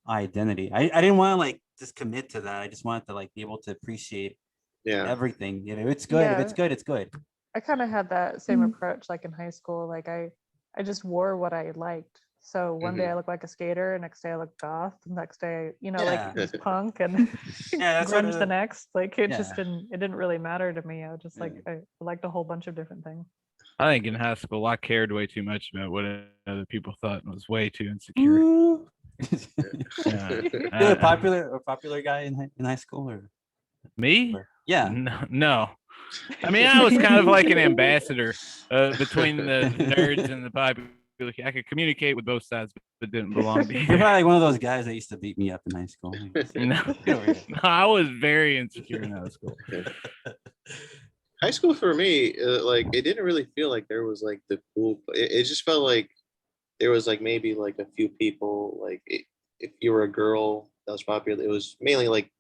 identity. I didn't want to like just commit to that. I just wanted to like be able to appreciate Yeah. everything. You know, it's good. If it's Yeah. good, it's good. I kind of had that same Mm. approach like in high school. Like I just wore what I liked. So one day I looked like a skater, next day I looked goth, the next day, you know, like Yeah. it was punk and Yeah, that's what grunge the next. Like it just yeah. didn't really matter to me. I was just like Yeah. I liked a whole bunch of different things. I think in high school I cared way too much about what other people thought and was way too insecure. Ooh. Yeah. You're a popular guy in high school, or Me? yeah. No. I mean, I was kind of like an ambassador between the nerds and the popular. I could communicate with both sides, but didn't belong to You're either. probably like one of those guys that used to beat me up in high school. No, I was very insecure in high school. High school for me, like it didn't really feel like there was like the cool. It just felt like there was like maybe like a few people. Like if you were a girl that was popular, it was mainly like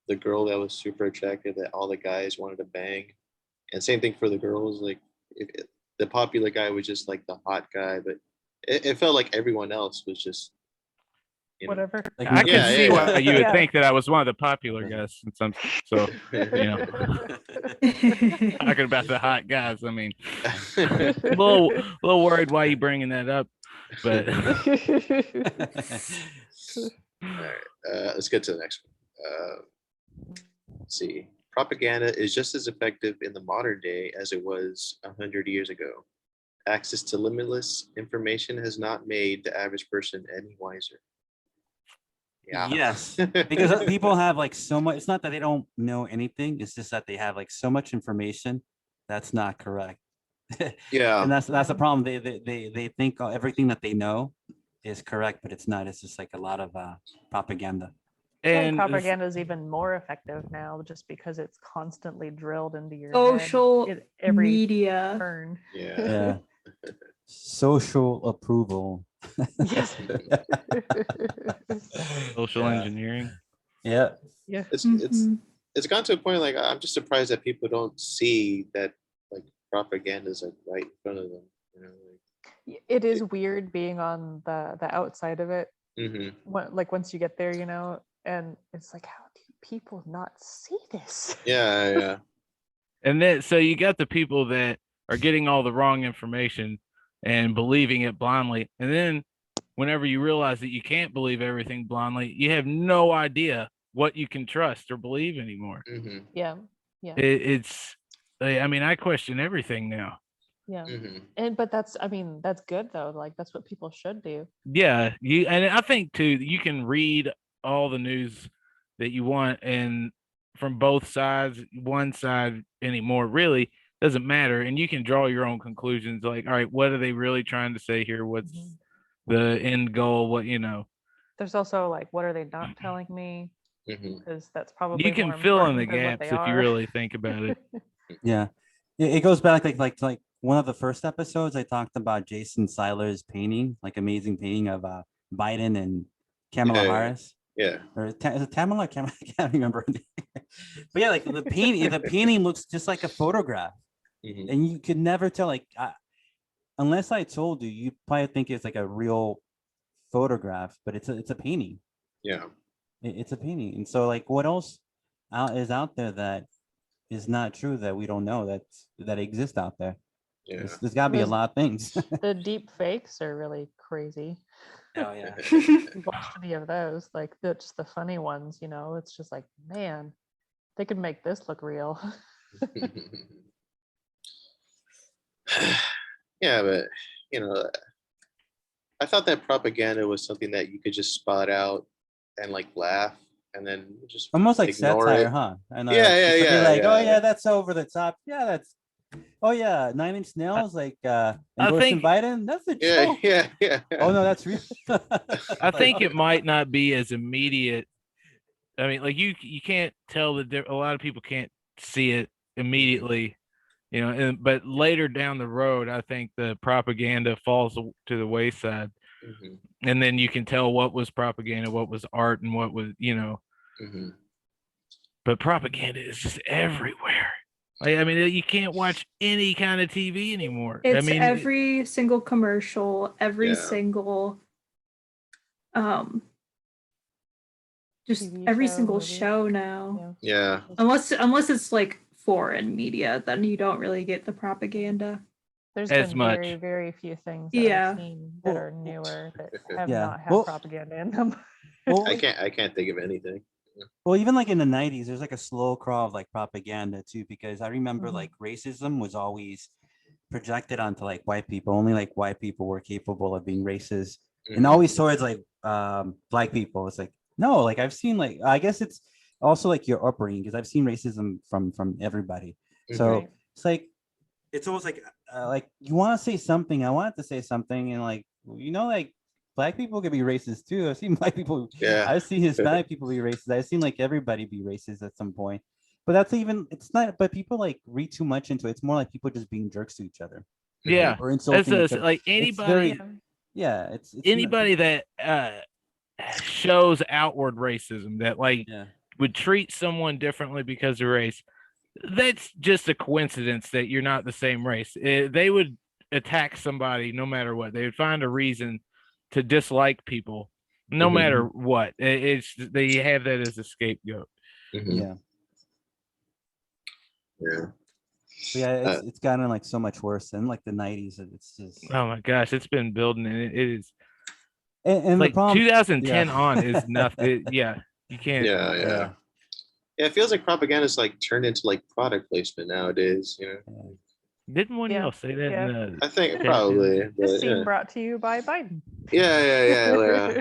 the girl that was super attractive that all the guys wanted to bang, and same thing for the girls. Like the popular guy was just like the hot guy, but it felt like everyone else was just, you know. Whatever. Like, I can see why you would Yeah. think that I was one of the popular guys. So you know, talking about the hot guys. I mean, a little worried why you bringing that up, but All right, let's get to the next one. Let's see. Propaganda is just as effective in the modern day as it was 100 years ago. Access to limitless information has not made the average person any wiser. Yeah. Yes, because people have like so much. It's not that they don't know anything. It's just that they have like so much information that's not correct. Yeah. And that's the problem. They think everything that they know is correct, but it's not. It's just like a lot of propaganda. And and propaganda is even more effective now just because it's constantly drilled into your Social head at every media. turn. Yeah. Yeah, social approval. Yes. social engineering. Yeah. Yeah. It's Mhm. it's gotten to a point like I'm just surprised that people don't see that like propaganda is like right in front of them. You know, It is weird being on the outside of it. like, Like once you get there, you know, and it's like, how do people not see this? yeah. And then so you got the people that are getting all the wrong information and believing it blindly. And then whenever you realize that you can't believe everything blindly, you have no idea what you can trust or believe anymore. Yeah. Yeah. It's I mean, I question everything now. Yeah. And but that's good though. Like that's what people should do. Yeah, and I think too you can read all the news that you want and from both sides, one side anymore really doesn't matter, and you can draw your own conclusions. Like, all right, what are they really trying to say here? What's the end goal? What There's also like, what are they not telling me? Because that's probably you can more fill in the important than what gaps they if you are. really think about it. Yeah, it goes back like one of the first episodes. I talked about Jason Seiler's painting, like amazing painting of Biden and Kamala Harris. Yeah. Or is it Kamala? I can't remember. But yeah, like the painting looks just like a photograph, and you could never tell. Like unless I told you, you probably think it's like a real photograph, but it's a painting. Yeah. It's a painting, and so like what else is out there that is not true that we don't know that exists out there? Yeah. There's got to be a lot of things. The deep fakes are really crazy. Oh yeah. You've watched any of those? Like just the funny ones, you know? It's just like, man, they could make this look real. Yeah, but I thought that propaganda was something that you could just spot out and like laugh and then just Almost like ignore satire, it. huh? I know. Yeah, Just to be yeah, like, oh yeah. yeah, that's over the top. Yeah, that's. Oh yeah, 9 Inch Nails like endorsing think- Biden. That's a Yeah, joke. yeah. Oh no, that's real. I think it might not be as immediate. I mean, like you can't tell that a lot of people can't see it immediately, but later down the road, I think the propaganda falls to the wayside, and then you can tell what was propaganda, what was art, and what was, But propaganda is just everywhere. Like, I mean, you can't watch any kind of TV anymore. I It's mean, every single commercial, every Yeah. single just TV every show, single movie. show now. Yeah. Unless it's like foreign media, then you don't really get the propaganda. There's as been much. very, very few things that Yeah. I've seen that Well, are newer that have yeah. not had Well- propaganda in them. Well, I can't think of anything. Well, even like in the 90s, there's like a slow crawl of like propaganda too, because I remember Mhm. like racism was always projected onto like white people. Only like white people were capable of being racist, and Mhm. always towards like black people. It's like, no, like I've seen like, I guess it's also like your upbringing, because I've seen racism from everybody. So Right. it's like, it's almost like you want to say something. I wanted to say something, and like, like black people can be racist too. I've seen black people. Yeah. I've seen Hispanic people be racist. I've seen like everybody be racist at some point. But that's even, it's not. But people like read too much into it. It's more like people just being jerks to each other Yeah, or insulting each other. like It's anybody, very, yeah. It's not- anybody that shows outward racism, that like Yeah. would treat someone differently because of race, that's just a coincidence that you're not the same race. They would attack somebody no matter what. They would find a reason to dislike people no Mhm. matter what. It's they have that as a scapegoat. Mhm. Yeah. Yeah. But yeah, it's gotten like so much worse in like the 90s. It's just Oh my gosh, it's been building, and it is and like the problem 2010 yeah. on is nothing. Yeah, you can't. Yeah. Yeah. Yeah. It feels like propaganda is like turned into like product placement nowadays. Didn't one Yeah, of y'all say that? yeah. In the I think chat probably. too? This But, scene yeah. brought to you by Biden. Yeah.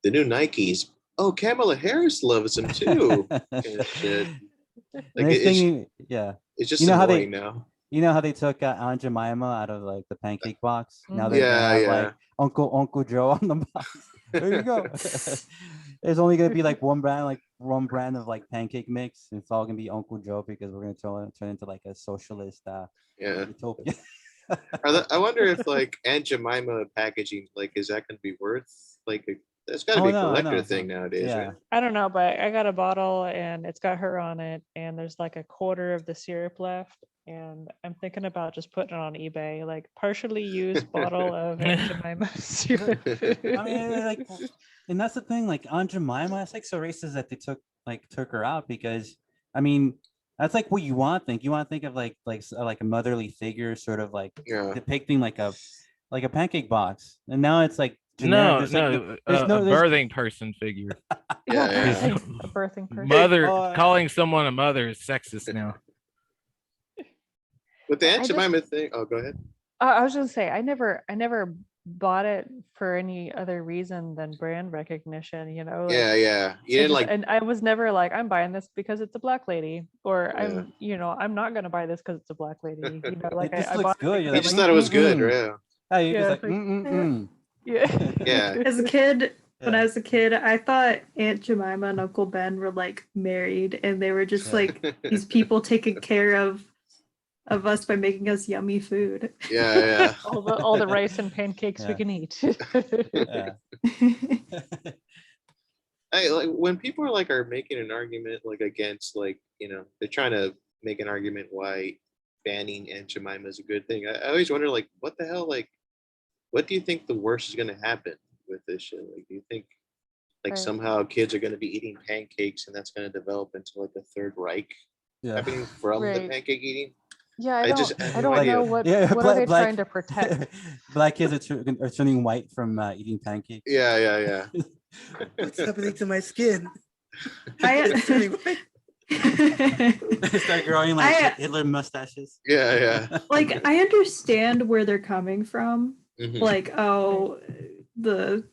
The new Nikes. Oh, Kamala Harris loves them too. Kind of shit. Like Next thing it's just you know how annoying now. you know how they took Aunt Jemima out of like the pancake box? Now they're Yeah, gonna have yeah. like Uncle Joe on the box. There you go. There's only gonna be like one brand of like pancake mix. It's all gonna be Uncle Joe, because we're gonna turn into like a socialist Yeah. utopia. I wonder if like Aunt Jemima packaging, like, is that going to be worth like that's got to Oh, be a no, I know, collector it's thing not. nowadays, Yeah. right? I don't know, but I got a bottle and it's got her on it, and there's like a quarter of the syrup left. And I'm thinking about just putting it on eBay, like partially used bottle of Aunt Jemima syrup. I mean, like, and that's the thing. Like Aunt Jemima, it's like so racist that they took her out, because I mean, that's like what you want to think. You want to think of like a motherly figure, sort of like Yeah. depicting like a pancake box, and now it's like No, generic. There's a no there's- birthing person figure. Yeah. A birthing person. Mother, Oh, calling someone a mother is sexist now. With the Aunt I just- Jemima thing, oh, go ahead. I was gonna say I never bought it for any other reason than brand recognition. Like, Yeah. You didn't like. and I was never like, I'm buying this because it's a black lady, or Yeah. I'm not gonna buy this because it's a black lady. Like It just I looks bought good. it You're You like, just thought it was good, mm-mm. right? Yeah, you're just Yeah, like, like, mm-mm-mm. yeah. Yeah. As a kid, when Yeah. I was a kid, I thought Aunt Jemima and Uncle Ben were like married, and they were just Yeah. like these people taking care of us by making us yummy food. Yeah. all the rice and pancakes we Yeah. can eat. Yeah. Like when people are making an argument like against they're trying to make an argument why banning Aunt Jemima is a good thing. I always wonder what the hell, what do you think the worst is gonna happen with this shit? Like, do you think Right. somehow kids are gonna be eating pancakes and that's gonna develop into like a third Reich Yeah. happening from the Right. pancake eating? Yeah, I just have I no don't idea. know what Yeah, are they trying to protect. Black kids are turning white from eating pancakes. Yeah. What's happening to my skin? I- They start growing like I- Hitler mustaches. Yeah. like I understand where they're coming from. Mhm. Like, oh, the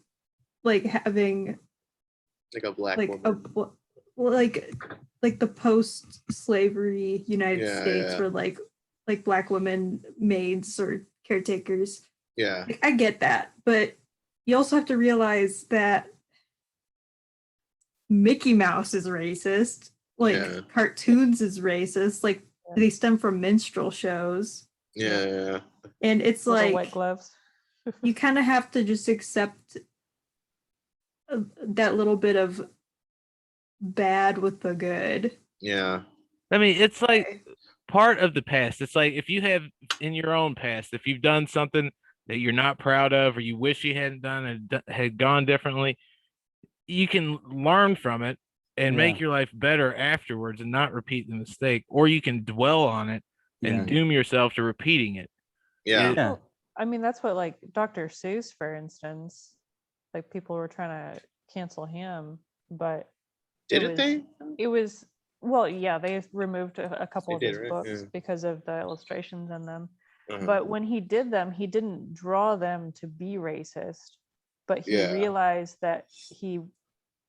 like having Like a black like a woman. like the post-slavery United Yeah, States yeah. where like black women maids or caretakers. Yeah. Like, I get that, but you also have to realize that Mickey Mouse is racist. Like Yeah. cartoons is racist. Like Yeah. they stem from minstrel shows, Yeah. and it's Little like white gloves. you kind of have to just accept that little bit of bad with the good. Yeah. I mean, it's like part of the past. It's like if you have in your own past, if you've done something that you're not proud of, or you wish you hadn't done and had gone differently, you can learn from it and make your life better afterwards and not repeat the mistake, or you can dwell on it and doom yourself to repeating it. Yeah. Well, I mean, that's what, like, Dr. Seuss, for instance, like, people were trying to cancel him, but Didn't they? it was, well, yeah, they removed a couple They of did, his right? books Yeah. because of the illustrations in them. Uh-huh. But when he did them, he didn't draw them to be racist, but he Yeah. realized that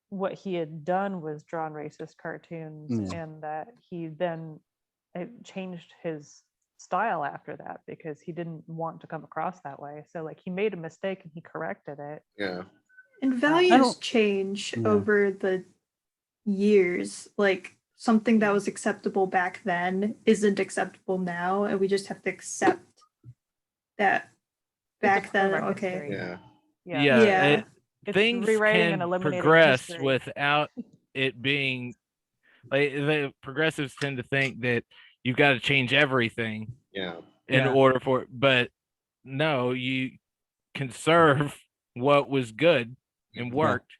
what he had done was drawn racist cartoons, and that he then changed his style after that because he didn't want to come across that way. So, like, he made a mistake and he corrected it. Yeah. And values change over the years. Like, something that was acceptable back then isn't acceptable now, and we just have to accept that back then. Okay. Yeah. It's Things rewriting can and eliminating progress history. without it being like the progressives tend to think that you've got to change everything in order for it. But no, you conserve what was good and worked,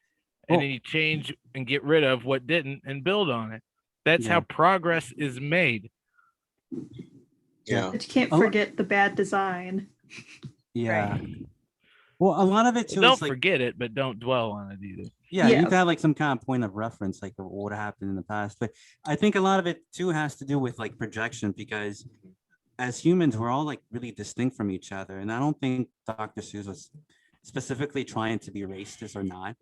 and then you change and get rid of what didn't and build on it. That's how progress is made. Yeah. But you can't forget the bad design. Yeah. Well, a lot of it too. Don't is like, forget it, but don't dwell on it either. Yeah, you've had like some kind of point of reference, like what happened in the past. But I think a lot of it too has to do with like projection, because as humans, we're all like really distinct from each other. And I don't think Dr. Seuss was specifically trying to be racist or not.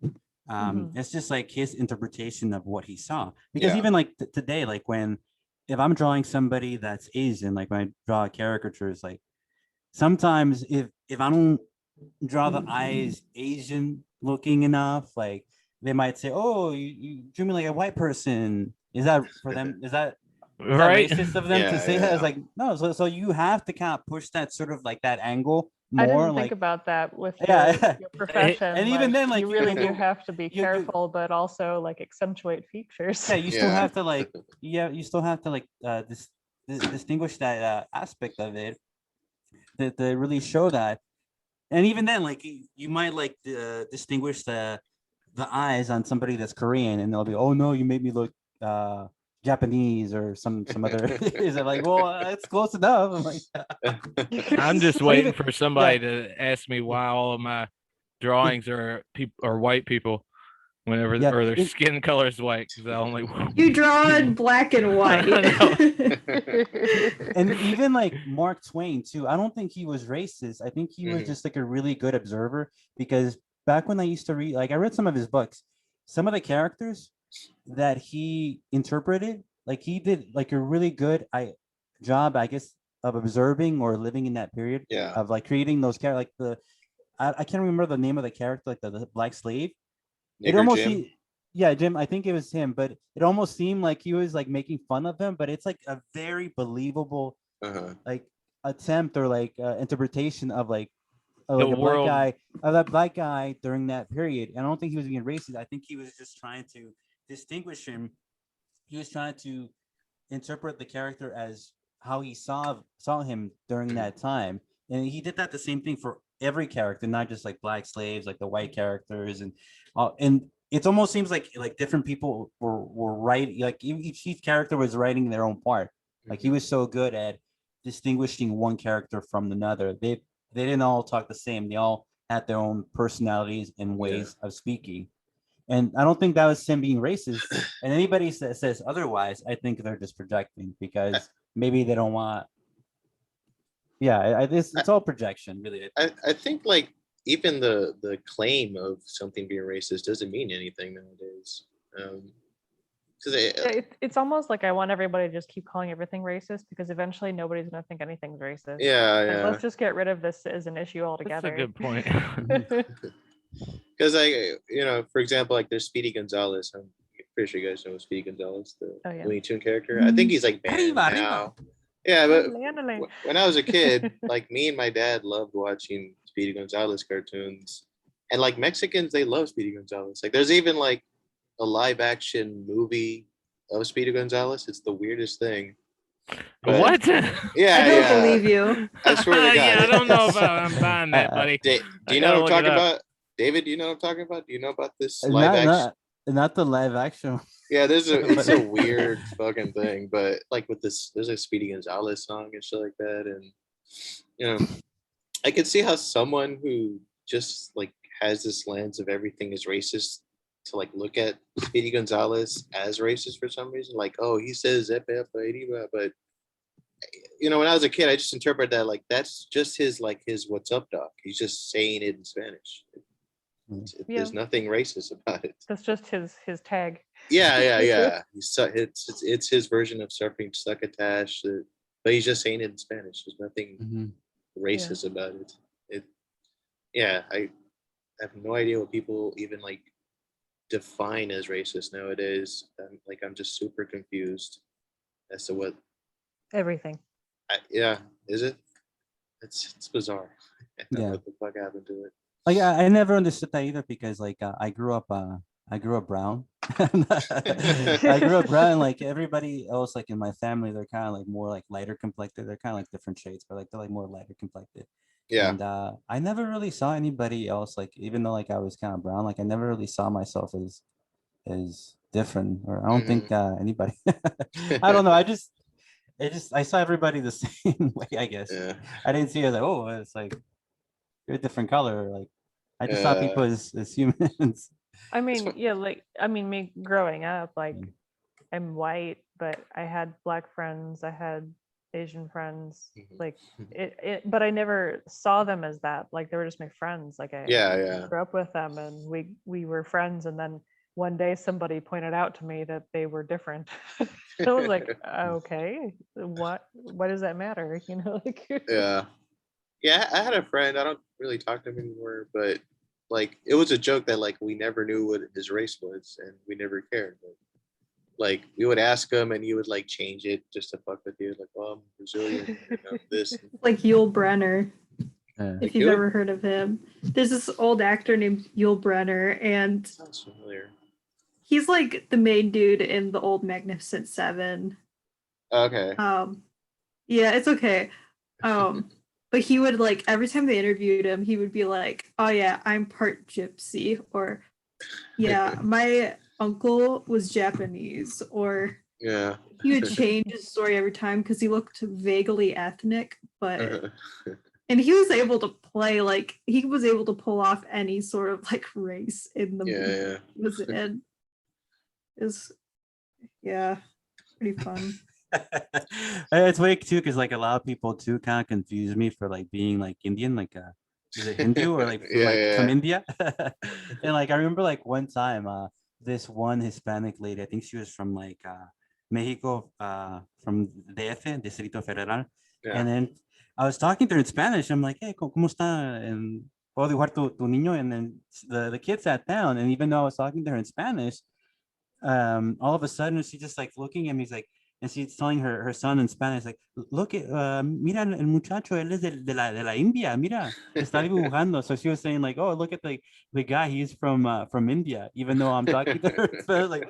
It's just like his interpretation of what he saw. Because even like today, like if I'm drawing somebody that's Asian, like when I draw caricatures, like sometimes if I don't draw the eyes Asian looking enough, like they might say, "Oh, you drew me like a white person." Is that for them? Is that right? Racist of them to say that? It's like no. So you have to kind of push that sort of like that angle more. I didn't like think about that with your profession. And even then, like you really do have to be careful, but also like accentuate features. Yeah, you still have to like you still have to like distinguish that aspect of it to really show that. And even then, like you might like distinguish the eyes on somebody that's Korean, and they'll be, "Oh no, you made me look Japanese or some other." Is it like, well, it's close enough? I'm like, I'm just waiting for somebody to ask me why all of my drawings are white people, whenever or their skin color is white, because I only you draw in black and white. And even like Mark Twain too, I don't think he was racist. I think he was just like a really good observer, because back when I used to read, like I read some of his books, some of the characters that he interpreted, like he did like a really good job, I guess, of observing or living in that period of like creating those characters. Like I can't remember the name of the character, like the black slave. It almost Jim. Jim, I think it was him, but it almost seemed like he was like making fun of him, but it's like a very believable like attempt or like interpretation of like like a black guy, of that black guy during that period. And I don't think he was being racist. I think he was just trying to distinguish him. He was trying to interpret the character as how he saw him during that time. And he did that the same thing for every character, not just like black slaves, like the white characters. And it almost seems like different people were writing, like each character was writing their own part. Like he was so good at distinguishing one character from another. They didn't all talk the same. They all had their own personalities and ways of speaking. And I don't think that was him being racist. And anybody that says otherwise, I think they're just projecting, because maybe they don't want. Yeah, it's all projection, really. I think like even the claim of something being racist doesn't mean anything nowadays. It's almost like I want everybody to just keep calling everything racist, because eventually nobody's going to think anything's racist. Let's just get rid of this as an issue altogether. That's a good point. Because for example, like there's Speedy Gonzalez. I'm pretty sure you guys know Speedy Gonzalez, the Looney Tune character. I think he's like banned now. Yeah, but when I was a kid, like me and my dad loved watching Speedy Gonzalez cartoons, and like Mexicans, they love Speedy Gonzalez. Like there's even like a live action movie of Speedy Gonzalez. It's the weirdest thing. But- What? Yeah, I don't yeah. believe you. I swear to God. Yeah, I don't know if I'm buying that, buddy. Do I you know what I'm gotta look it talking up. about? David, do you know what I'm talking about? Do you know about this live action? Not the live action. Yeah, it's a weird fucking thing, but like with this, there's a Speedy Gonzalez song and shit like that, and you know, I could see how someone who just like has this lens of everything is racist to like look at Speedy Gonzalez as racist for some reason, like, oh, he says "epe, epe," but you know, when I was a kid, I just interpreted that like that's just his "what's up, doc." He's just saying it in Spanish. There's nothing racist about it. That's just his tag. Yeah. It's his version of surfing succotash, but he's just saying it in Spanish. There's nothing racist about it. I have no idea what people even like define as racist nowadays. I'm just super confused as to what. Everything. Is it? It's bizarre. I don't know Yeah. what the fuck happened to it. Like I never understood that either because like I grew up brown. I grew up brown. Like everybody else, like in my family, they're kind of like more like lighter complected. They're kind of like different shades, but like they're like more lighter complected. Yeah. And I never really saw anybody else like, even though like I was kind of brown, like I never really saw myself as different, or I don't think anybody. I don't know. I saw everybody the same way. I guess I didn't see it like, oh, it's like you're a different color. Like I just saw people as humans. I mean, yeah, like me growing up, like I'm white, but I had black friends, I had Asian friends, like but I never saw them as that. Like they were just my friends. Like I grew up with them, and we were friends. And then one day somebody pointed out to me that they were different. I was like, okay, what does that matter? You know, like Yeah, I had a friend. I don't really talk to him anymore, but like it was a joke that like we never knew what his race was, and we never cared. But, like we would ask him, and he would like change it just to fuck with you, like, "Oh, I'm Brazilian." This like Yul Brenner. If you've Yul? ever heard of him, there's this old actor named Yul Brenner, and Sounds familiar. he's like the main dude in the old Magnificent Seven. Okay. Yeah, it's okay. But he would like every time they interviewed him, he would be like, "Oh yeah, I'm part gypsy," or "Yeah, my uncle was Japanese," or he would change his story every time because he looked vaguely ethnic, but and he was able to play like he was able to pull off any sort of like race in the movie he was in. It was pretty fun. It's weird too because like a lot of people too kind of confuse me for like being like Indian, like is it Hindu or like from India? And like I remember like one time this one Hispanic lady, I think she was from like Mexico, from DF, Distrito Federal, and then I was talking to her in Spanish. I'm like, hey, ¿cómo está? And puedo dibujar tu niño? And then the kid sat down, and even though I was talking to her in Spanish, all of a sudden she's just like looking at me, like, and she's telling her son in Spanish, like, look at mira el muchacho, él es de la India, mira, está dibujando. So she was saying like, oh, look at the guy, he's from India, even though I'm talking to her in Spanish, like,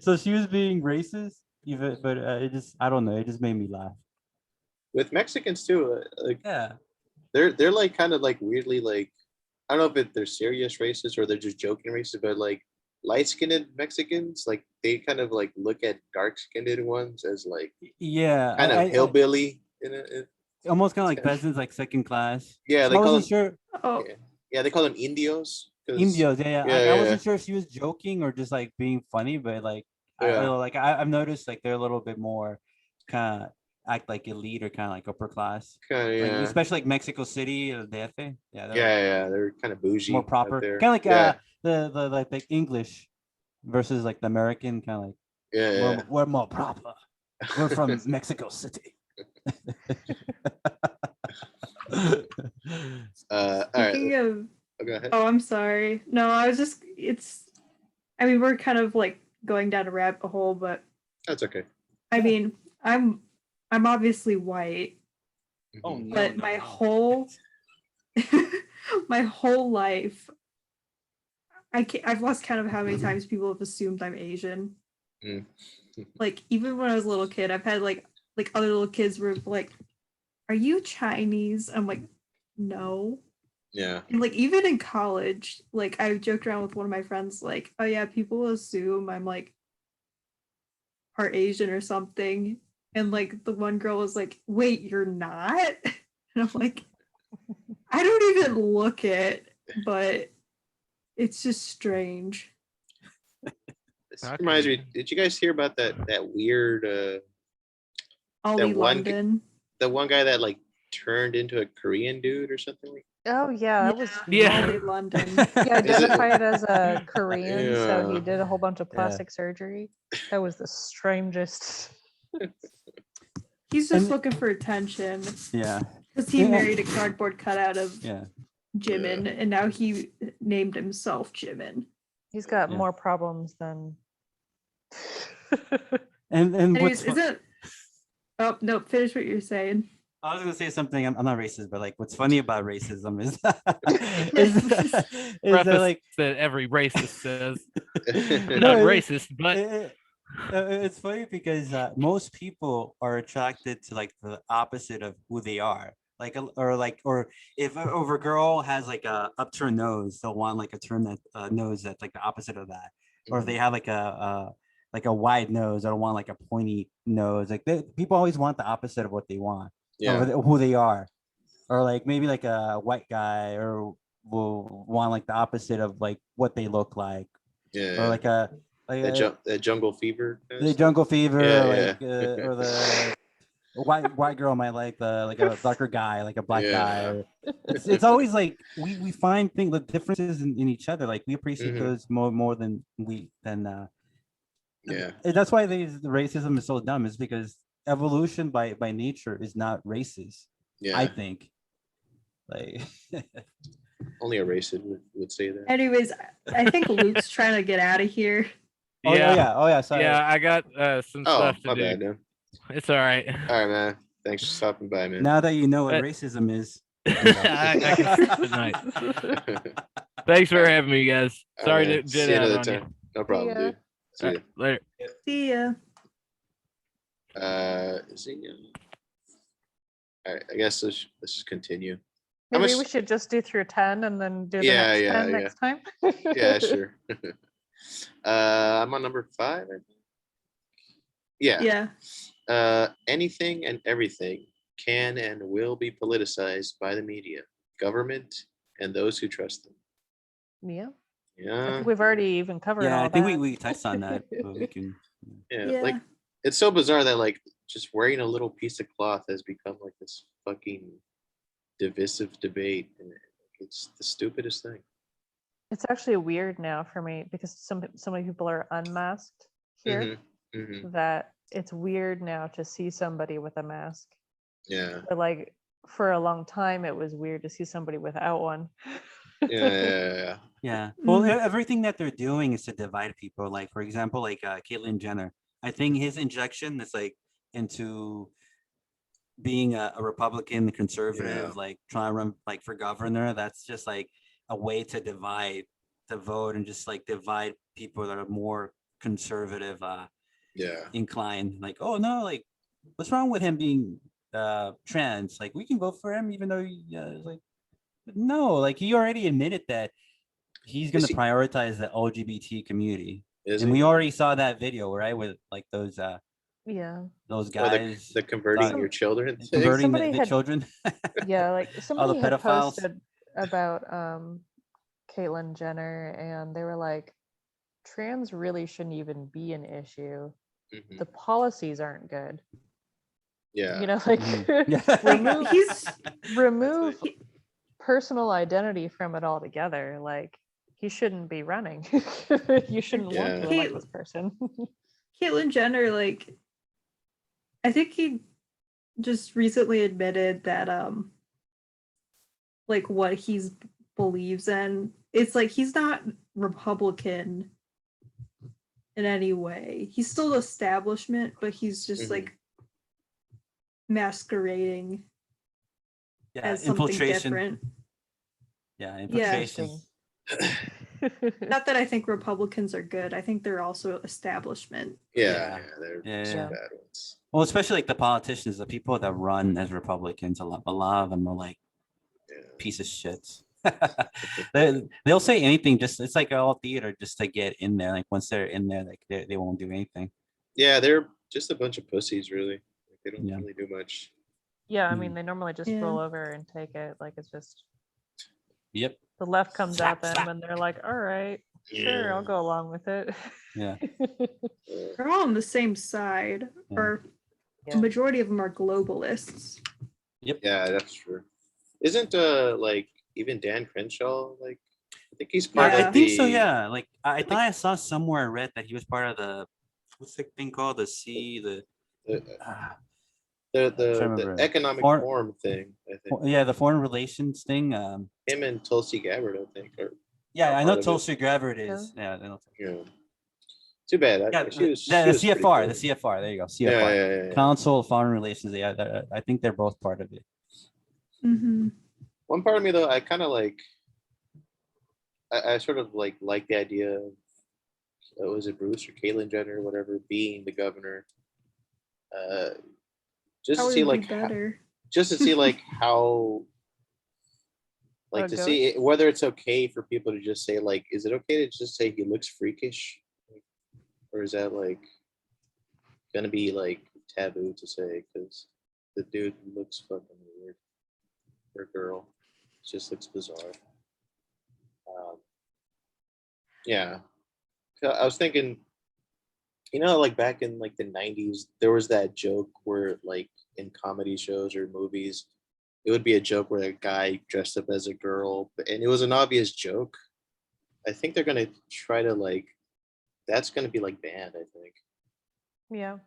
so she was being racist, even, but it just, I don't know, it just made me laugh. With Mexicans too, like they're like kind of like weirdly like, I don't know if they're serious racist or they're just joking racist, but like light-skinned Mexicans, like they kind of like look at dark-skinned ones as like kind of hillbilly in it. Almost kind of like peasants, like second class. Yeah, so I wasn't sure. Yeah, they call them indios. Indios, I wasn't sure if she was joking or just like being funny, but like I've noticed like they're a little bit more kind of act like elite or kind of like upper class, like, especially like Mexico City or DF. They're kind of bougie, more proper, kind of like the like English versus like the American, kind of like we're more proper. We're from Mexico City. Speaking of, go ahead. Oh, I'm sorry. No, I was just, I mean, we're kind of like going down a rabbit hole, but that's okay. I mean, I'm obviously white, but my whole my whole life, I've lost count of how many times people have assumed I'm Asian. Mm. Like even when I was a little kid, I've had like other little kids were like, "Are you Chinese?" I'm like, "No." Yeah. And like even in college, like I joked around with one of my friends, like, "Oh yeah, people assume I'm like part Asian or something." And like the one girl was like, "Wait, you're not?" And I'm like, I don't even look it, but it's just strange. This Okay. reminds me. Did you guys hear about that weird Ollie one- London. the one guy that like turned into a Korean dude or something like? Oh yeah, that was Yeah. Ollie London. he identified as a Korean, so Yeah. he did a whole bunch of Yeah. plastic surgery. That was the strangest. He's just And- looking for attention Yeah. because he Yeah. married a cardboard cutout of Yeah. Jimin, and now he named himself Jimin. He's got Yeah. more problems than. And Anyways, what's isn't? Oh no! Finish what you're saying. I was gonna say something. I'm not racist, but like, what's funny about racism is is that Preface like that every racist says. No, Not it- racist, but it's funny because most people are attracted to like the opposite of who they are. Or if a girl has like a upturned nose, they'll want like a turn that nose that's like the opposite of that. Or if they have like a wide nose, they'll want like a pointy nose. Like people always want the opposite of what they want. Yeah. Or who they are. Or like maybe like a white guy or will want like the opposite of like what they look like. Yeah. Or like that jungle fever. kind of the stuff? jungle fever, Yeah, or yeah. like or the white girl might like like a darker guy, like a black guy. Yeah. Or, it's always like we find the differences in each other. Like we appreciate Mhm. those more than Yeah. and that's why the racism is so dumb. Is because evolution by nature is not racist. Yeah. I think. Like Only a racist would say that. Anyways, I think Luke's trying to get out of here. oh yeah, sorry. yeah, I got some Oh, stuff to my do. bad, man. It's all right. All right, man. Thanks for stopping by, man. Now that you know what Uh, racism is. I can sleep at night. Thanks for having me, guys. All Sorry right, to man. See jet you out another on you. time. No problem, ya. dude. See All ya. right, later. See ya. See ya. All right, I guess let's just continue. How Maybe much- we should just do through 10 and then do the Yeah, next yeah, 10 yeah. next time. Yeah, sure. I'm on number 5, I think. Yeah. Yeah. Anything and everything can and will be politicized by the media, government, and those who trust them. Yeah. I Yeah. think we've already even covered Yeah, all I think that. we touched on that, but we can. Yeah. Like Yeah. it's so bizarre that like just wearing a little piece of cloth has become like this fucking divisive debate. And it's the stupidest thing. It's actually weird now for me because so many people are unmasked here Mhm. that it's weird now to see somebody with a mask. Yeah. But like for a long time, it was weird to see somebody without one. Yeah. Yeah. Well, Mhm. everything that they're doing is to divide people. Like, for example, like Caitlyn Jenner. I think his injection is like into being a Republican conservative, Yeah. like trying to run like for governor. That's just like a way to divide the vote and just like divide people that are more conservative Yeah. inclined. Like, oh no, like what's wrong with him being trans? Like we can vote for him even though like no, like he already admitted that he's going Is to he- prioritize the LGBT community. Is And he? we already saw that video, right? With like those Yeah. Or guys the converting thought- your children thing? converting Somebody the had- children. Yeah, like All somebody the had pedophiles. posted about Caitlyn Jenner and they were like, trans really shouldn't even be an issue. Mhm. The policies aren't good. Yeah. You know, like Mhm. Yeah. remove He's remove personal identity from it altogether. Like he shouldn't be running. You shouldn't want to Yeah. elect this person. Caitlyn Jenner, like I think he just recently admitted that like what he's believes in, it's like he's not Republican in any way. He's still establishment, but he's just Mhm. like masquerading Yeah, as something infiltration. different. Yeah, Yeah. infiltration. Not that I think Republicans are good. I think they're also establishment. Yeah, Yeah. they're Yeah, some yeah. bad ones. Well, especially like the politicians, the people that run as Republicans, a lot of them are like Yeah. piece of shits. They'll say anything, just it's like all theater just to get in there. Like once they're in there, like they won't do anything. Yeah, they're just a bunch of pussies, really. Like, they don't Yeah. really do much. Yeah, I Mm. mean, they normally just Yeah. roll over and take it. Like it's just Yep. the left comes Slap, at them slap. and they're like, all right, sure, I'll Yeah. go along with it. Yeah. They're all on the same side, Yeah. or Yeah. a majority of them are globalists. Yeah, that's true. Isn't like even Dan Crenshaw, like, I think he's part I Yeah. of think so. the- Yeah. Like I think- thought I saw somewhere I read that he was part of the what's the thing called the the ah, the remember. economic Foreign- forum thing, I think. yeah, the foreign relations thing. Him and Tulsi Gabbard, I think. Or, Yeah, I know part of it. Tulsi Gabbard is. Yeah, I know. you know. Too bad. Yeah, She was, the she was pretty CFR, cool. the CFR. There you go, CFR, Yeah, yeah, yeah. Council of Foreign Relations. Yeah, I think they're both part of it. Mm-hmm. One part of me though, I kind of like. I sort of like the idea of was it Bruce or Caitlyn Jenner, whatever, being the governor. Just to Probably see would be like better. just to see like how like How to it see whether it's okay for people to just say like, is it okay to just say he looks freakish, or is that like gonna be like taboo to say because the dude looks fucking weird, or girl, it just looks bizarre. Yeah, I was thinking, like back in like the 90s, there was that joke where like in comedy shows or movies, it would be a joke where a guy dressed up as a girl, and it was an obvious joke. I think they're gonna try to like, that's gonna be like banned, I think. Yeah.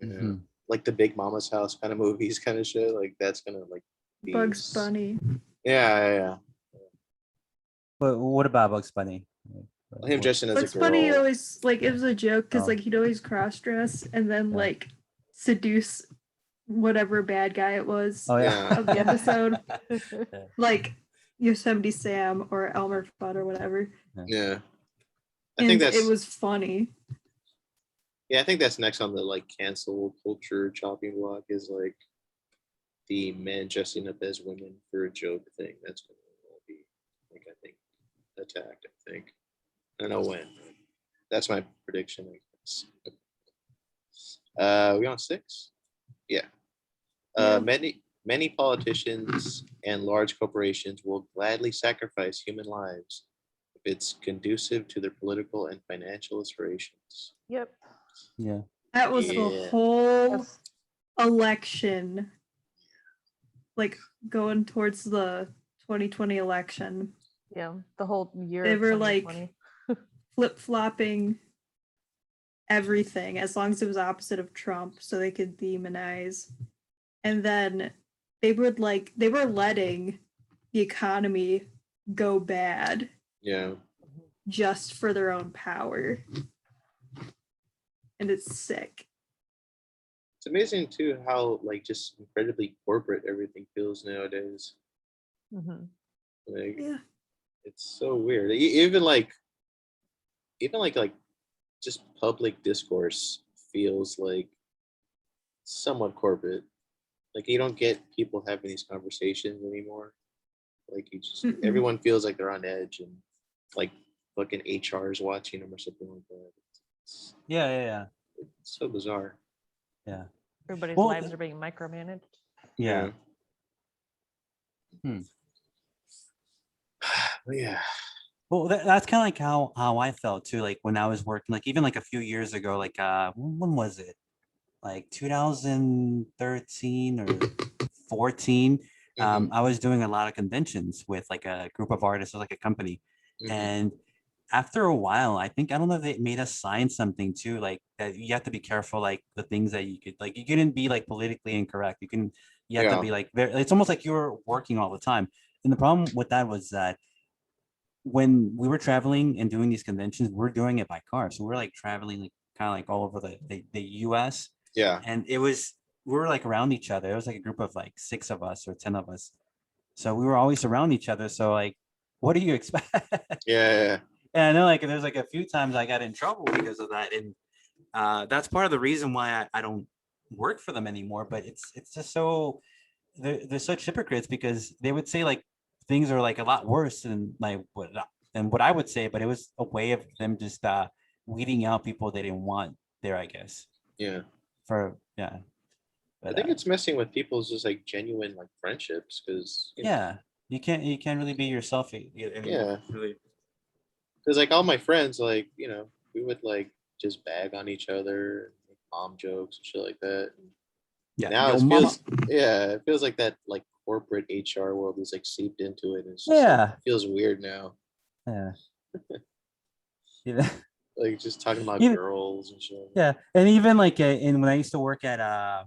You know? Mhm. Like the Big Mama's House kind of movies, kind of shit. Like that's gonna like be Bugs Bunny. Yeah. But what about Bugs Bunny? Him dressing as Bugs a girl. Bunny always like it was a joke because Oh. like he'd always cross dress and then Yeah. like seduce whatever bad guy it was Oh Yeah. of the Yeah. episode, like Yosemite Sam or Elmer Fudd or whatever. Yeah. I And think that's it was funny. I think that's next on the like cancel culture chopping block is like the men dressing up as women for a joke thing. That's going to be like I think attacked. I think I don't know when. But that's my prediction. I guess. We on 6? Yeah. Yeah. Many politicians and large corporations will gladly sacrifice human lives if it's conducive to their political and financial aspirations. Yep. Yeah. That was Yeah. the whole That's- election, like going towards the 2020 election, yeah. The whole year. They of were, like, 2020. flip-flopping everything as long as it was opposite of Trump so they could demonize. And then they were letting the economy go bad Yeah. just for their own power. And it's sick. It's amazing too how like just incredibly corporate everything feels nowadays. Mhm. Like Yeah. it's so weird. Even like just public discourse feels like somewhat corporate. Like you don't get people having these conversations anymore. Like you just Mm-mm. everyone feels like they're on edge and like fucking HR is watching them or something like that. Yeah. It's so bizarre. Everybody's Well, lives are being micromanaged. Yeah. Yeah. Well, that's kind of like how I felt too. Like when I was working, like even like a few years ago, like when was it? Like 2013 or 14. Mhm, I was doing a lot of conventions with like a group of artists, or like a company. mhm. And after a while, I don't know if they made us sign something too, like that you have to be careful, like the things that you could, like you couldn't be like politically incorrect. You have Yeah. to be like very, it's almost like you were working all the time. And the problem with that was that when we were traveling and doing these conventions, we're doing it by car. So we're like traveling like kind of like all over the US. Yeah. And we were like around each other. It was like a group of like 6 of us or 10 of us. So we were always around each other. So like, what do you expect? Yeah. And I know like there's like a few times I got in trouble because of that. And that's part of the reason why I don't work for them anymore. But it's just so they're such hypocrites because they would say like things are like a lot worse than like what I would say, but it was a way of them just weeding out people they didn't want there, I guess. Yeah. Yeah. I think it's messing with people's just like genuine like friendships because you can't really be yourself anymore. Yeah. Really. Because like all my friends, like, we would like just bag on each other, make mom jokes and shit like that. Yeah. Now Yo, it mama. feels like that like corporate HR world is like seeped into it. It's just, Yeah. it feels weird now. Yeah. Yeah. Like just talking about Even- girls and shit. Yeah, and even like when I used to work at I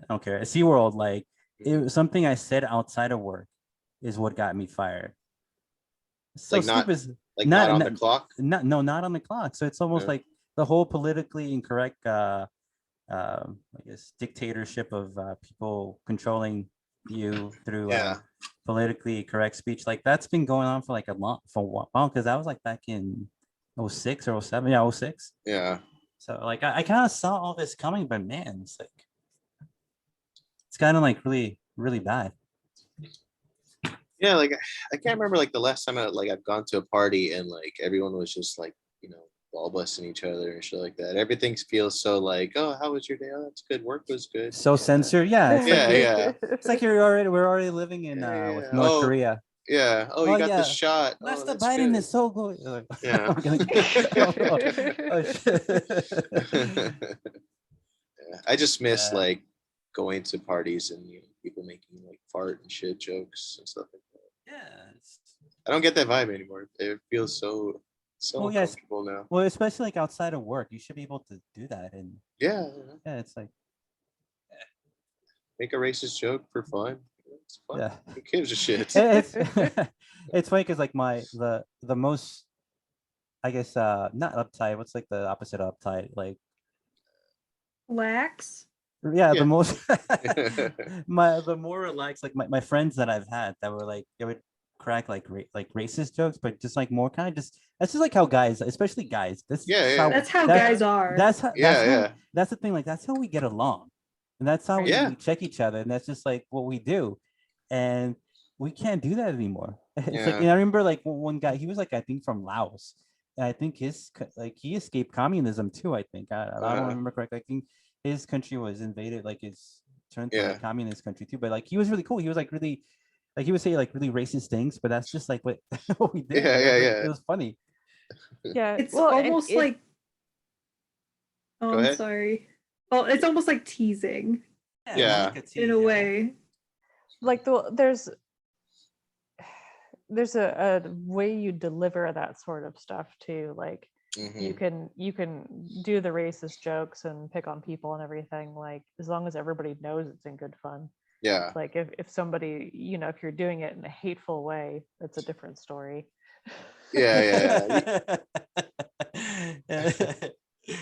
don't care, at SeaWorld, like it was something I said outside of work is what got me fired. So Like not- stupid. Not on the clock. Not on the clock. So it's almost Yeah. like the whole politically incorrect I guess dictatorship of people controlling you through politically correct speech. Like that's been going on for a while because that was like back in 06 or 07. Yeah, 06. Yeah. So like I kind of saw all this coming, but man, it's kind of like really, really bad. Yeah, like I can't remember like the last time I've gone to a party and like everyone was just like, ball busting each other and shit like that. Everything feels so like, oh, how was your day? Oh, that's good. Work was good. So censored. Yeah. It's Yeah. It's like we're already living in with North Korea. Yeah. Oh, you got the shot. Master that's Biden good. is so good. Yeah. I just miss like going to parties and people making like fart and shit jokes and stuff like that. Yeah. I don't get that vibe anymore. It feels so uncomfortable now. Well, especially like outside of work, you should be able to do that. And yeah, it's like make a racist joke for fun. It's fun. Yeah. Who gives a shit? It's funny because like the most, I guess not uptight. What's like the opposite of uptight? Like lax. Yeah, the most the more relaxed, like my friends that I've had that were like they would crack like racist jokes, but just like more kind of that's just like how guys, especially guys, that's how guys are. That's the thing, like that's how we get along, and that's how we check each other, and that's just like what we do, and we can't do that anymore. It's like, and I remember like one guy, he was like I think from Laos, and I think he escaped communism too. I think I don't remember correctly. I think his country was invaded, like it's turned to a communist country too. But like he was really cool. He was like really, like he would say like really racist things, but that's just like what we did. It was funny. Yeah, it's almost like. Oh, I'm sorry. Well, it's almost like teasing. Yeah, like in a way. Like there's a way you deliver that sort of stuff too. Like you can do the racist jokes and pick on people and everything, like as long as everybody knows it's in good fun. Yeah. Like if somebody, if you're doing it in a hateful way, that's a different story. Yeah,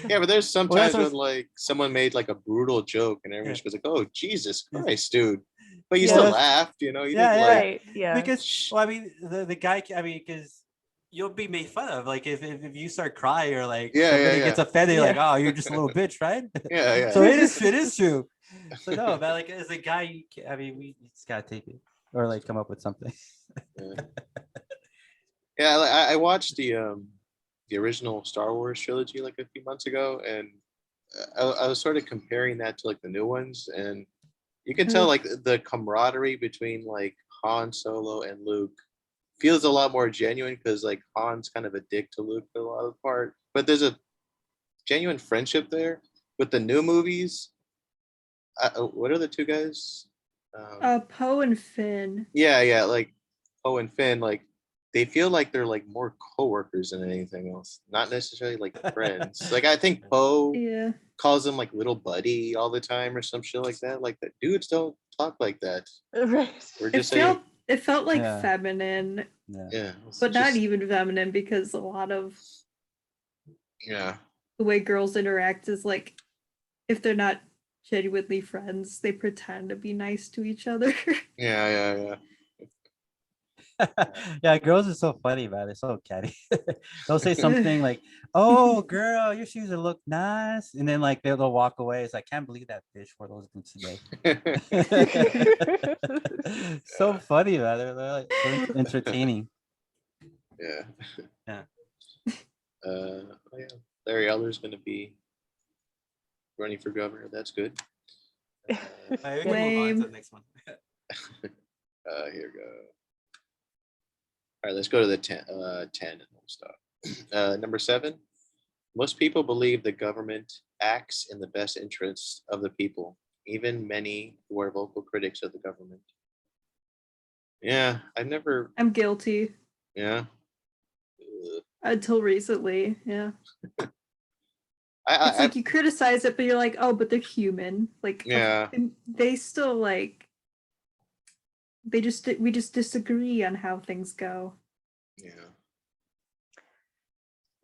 but there's sometimes when like someone made like a brutal joke and everyone just goes like, "Oh, Jesus Christ, dude!" But you still laughed, you didn't like, because I mean the guy, because you'll be made fun of, like if you start crying or like somebody gets offended, like, oh, you're just a little bitch, right? Yeah. So it is true. So no, but like as a guy, we just gotta take it or like come up with something. I watched the original Star Wars trilogy like a few months ago, and I was sort of comparing that to like the new ones, and you can tell like the camaraderie between like Han Solo and Luke feels a lot more genuine because like Han's kind of a dick to Luke for a lot of the part, but there's a genuine friendship there. With the new movies, what are the two guys? Poe and Finn. Yeah, like Poe and Finn, like they feel like they're like more coworkers than anything else, not necessarily like friends. Like I think Poe calls him like little buddy all the time or some shit like that. Like that dudes don't talk like that. Right. We're just saying. It felt like feminine. Yeah. But not even feminine, because a lot of the way girls interact is like if they're not genuinely friends, they pretend to be nice to each other. Yeah. Yeah, girls are so funny, man. They're so catty. They'll say something like, "Oh, girl, your shoes look nice," and then like they'll walk away. It's like, I can't believe that bitch wore those boots today. So funny, man. They're like so entertaining. Yeah. Yeah. Oh yeah. Larry Elder's gonna be running for governor. That's good. We can move on to the next one. Here we go. All right, let's go to the 10 and we'll stop. Number 7. Most people believe the government acts in the best interests of the people, even many who are vocal critics of the government. Yeah, I've never. I'm guilty Yeah. until recently. Yeah. It's I like you criticize it, but you're like, oh, but they're human. Like, yeah. they still like. We just disagree on how things go. Yeah.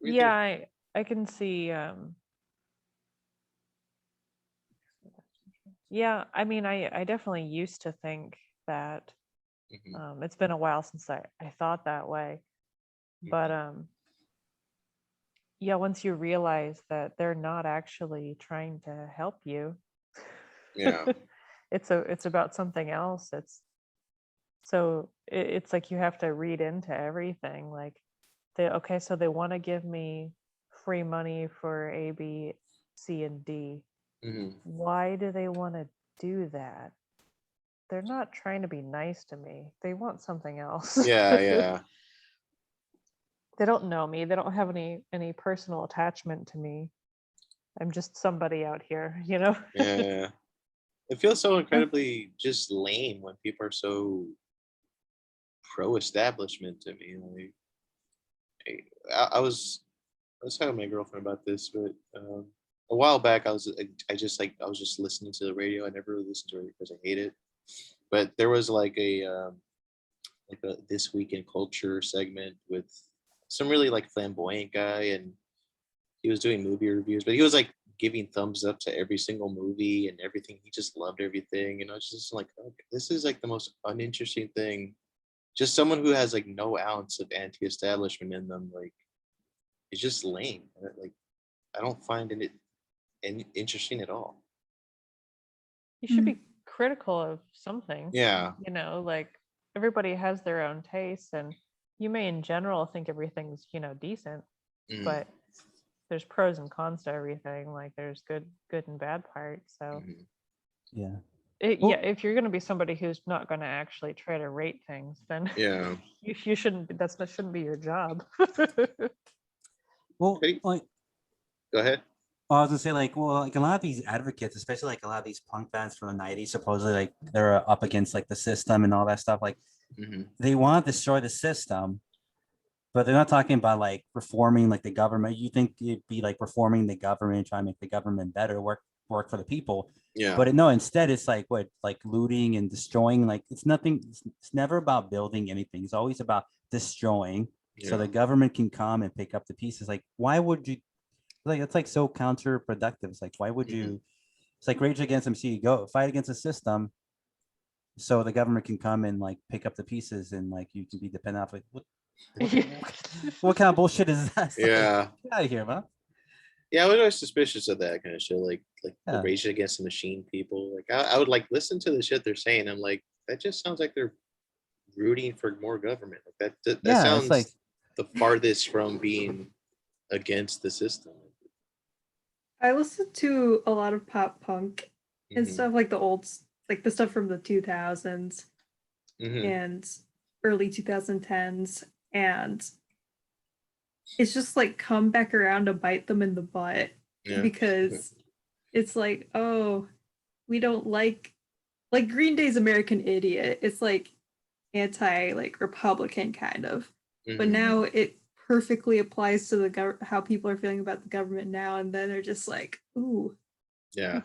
Yeah, I can see. Yeah, I mean, I definitely used to think that. Mhm. It's been a while since I thought that way, but yeah, once you realize that they're not actually trying to help you, Yeah. it's about something else. It's like you have to read into everything. Like so they want to give me free money for A, B, C, and D. Mhm. Why do they want to do that? They're not trying to be nice to me. They want something else. Yeah, yeah. They don't know me. They don't have any personal attachment to me. I'm just somebody out here, you know? Yeah. It feels so incredibly just lame when people are so pro-establishment to me. Like, I was talking to my girlfriend about this, but a while back I was just listening to the radio. I never really listened to it because I hate it. But there was like a this week in culture segment with some really like flamboyant guy, and he was doing movie reviews, but he was like giving thumbs up to every single movie and everything. He just loved everything, and I was just like, okay, this is like the most uninteresting thing. Just someone who has like no ounce of anti-establishment in them. Like, it's just lame. Like, I don't find it interesting at all. You should Mm. be critical of something. Yeah. You know, like everybody has their own tastes, and you may in general think everything's, decent, Mm. but there's pros and cons to everything. Like there's good and bad parts. So Mhm. Yeah. yeah, if you're going to be somebody who's not going to actually try to rate things, then Yeah. you shouldn't. That shouldn't be your job. Well, Hey. like Go ahead. I was gonna say, like, well, like a lot of these advocates, especially like a lot of these punk bands from the '90s, supposedly like they're up against like the system and all that stuff. Like, Mhm. they want to destroy the system, but they're not talking about like reforming like the government. You think it'd be like reforming the government, trying to make the government better, work for the people. Yeah. But no, instead it's like what, like looting and destroying. Like it's nothing. It's never about building anything. It's always about destroying, so Yeah. the government can come and pick up the pieces. Like, why would you? Like, it's like so counterproductive. It's like, why would Mhm. you? It's like Rage Against MC. Go fight against the system, so the government can come and like pick up the pieces, and like you can be dependent off. Like, what kind of bullshit is that? It's like, Yeah. get out of here, man. Yeah, I was always suspicious of that kind of shit, like the Yeah. Rage Against the Machine people. Like, I would like listen to the shit they're saying. I'm like, that just sounds like they're rooting for more government. Like that Yeah, it's like, sounds the farthest from being against the system. I listen to a lot of pop punk and Mhm. stuff like like the stuff from the 2000s Mhm. and early 2010s, and it's just like come back around to bite them in the butt Yeah. because it's like, oh, we don't like Green Day's American Idiot. It's like anti like Republican kind of, but Mhm. now it perfectly applies to the how people are feeling about the government now, and then they're just like, ooh, Yeah.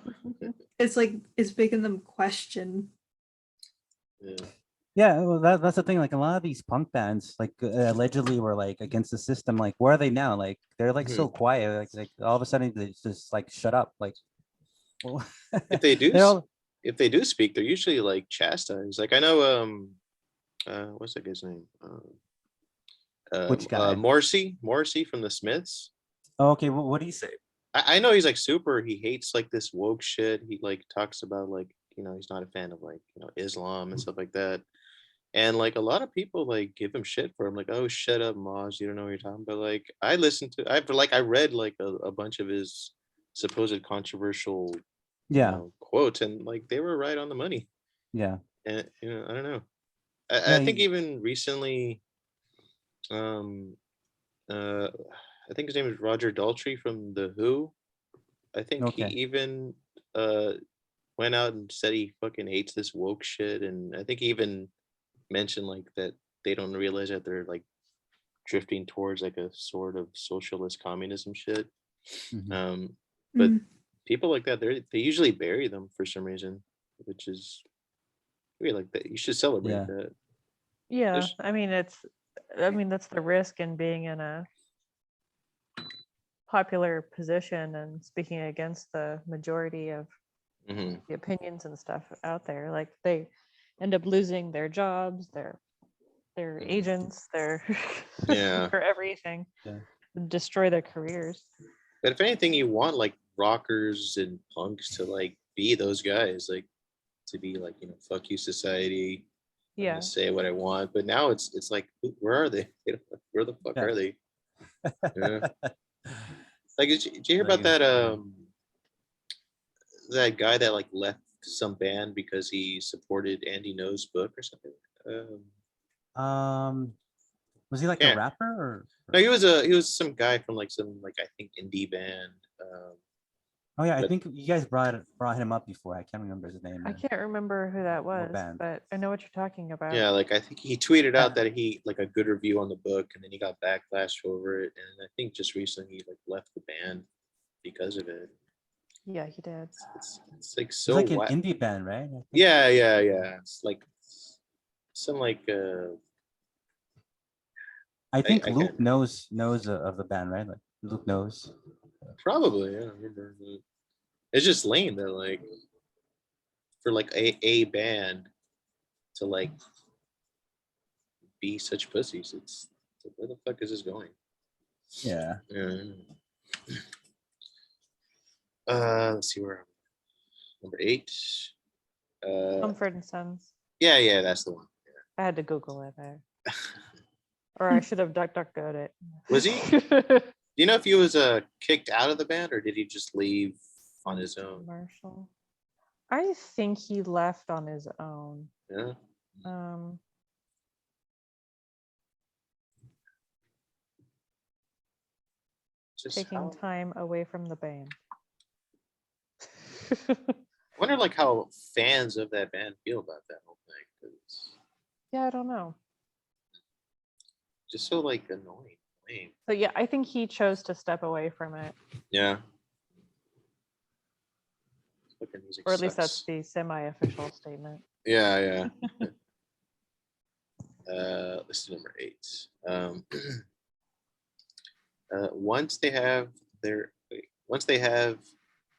it's like it's making them question. Yeah. yeah, well, that's the thing. Like a lot of these punk bands, like allegedly were like against the system. Like, where are they now? Like, they're like so quiet. Like all of a sudden they just like shut up. Like, well, If they do, they're all, if they do speak, they're usually like chastised. Like I know, what's that guy's name? Which guy? Morrissey from the Smiths. Oh, okay, well, what do you say? I know he's like super. He hates like this woke shit. He like talks about like he's not a fan of like Islam and stuff like that. And like a lot of people like give him shit for him, like, oh, shut up, Moz, you don't know what you're talking about. Like I read like a bunch of his supposed controversial Yeah, quotes, and like they were right on the money. yeah, And I don't know. yeah. I think even recently, um I think his name is Roger Daltrey from The Who. I think he Okay. even went out and said he fucking hates this woke shit, and I think he even mentioned like that they don't realize that they're like drifting towards like a sort of socialist communism shit. Mhm. But Mm. people like that, they usually bury them for some reason, which is really like that. You should celebrate Yeah. that. Yeah, There's- I mean that's the risk in being in a popular position and speaking against the majority of Mhm. the opinions and stuff out there. Like they end up losing their jobs, their Mhm. agents, their Yeah. for everything. Yeah. Destroy their careers. But if anything, you want like rockers and punks to like be those guys, like to be like fuck you society. I'm Yeah. gonna say what I want. But now it's like where are they? Where the fuck Yeah. are they? Yeah. Like did you hear about Like, that that guy that like left some band because he supported Andy No's book or something? was he like a Yeah. rapper or? No, he was some guy from like some like I think indie band. Oh yeah, I but- think you guys brought him up before. I can't remember his name. I can't remember who that was, band. but I know what you're talking about. Yeah, like I think he tweeted out that he like a good review on the book, and then he got backlash over it, and I think just recently he like left the band because of it. Yeah, he did. It's like It's so like an wha- indie band, right? I think. Yeah. It's like some like I think I Luke can't- knows of the band, right? Like Luke knows. probably, yeah, I remember. It's just lame that like for like a band to like be such pussies. It's like, where the fuck is this going? Yeah. Yeah. Let's see where number 8. Mumford and Sons. Yeah, that's the one. I had to Google it there. Or I should have DuckDuckGo'd it. Was he? Do you know if he was kicked out of the band or did he just leave on his own? Marshall. I think he left on his own. Yeah. Just Taking how, time away from the band. I wonder like how fans of that band feel about that whole thing. 'Cause Yeah, I don't know. it's just so like annoying. Lame. But yeah, I think he chose to step away from it. Yeah. Fucking music Or at least sucks. that's the semi-official statement. Yeah. This is number 8. Once they have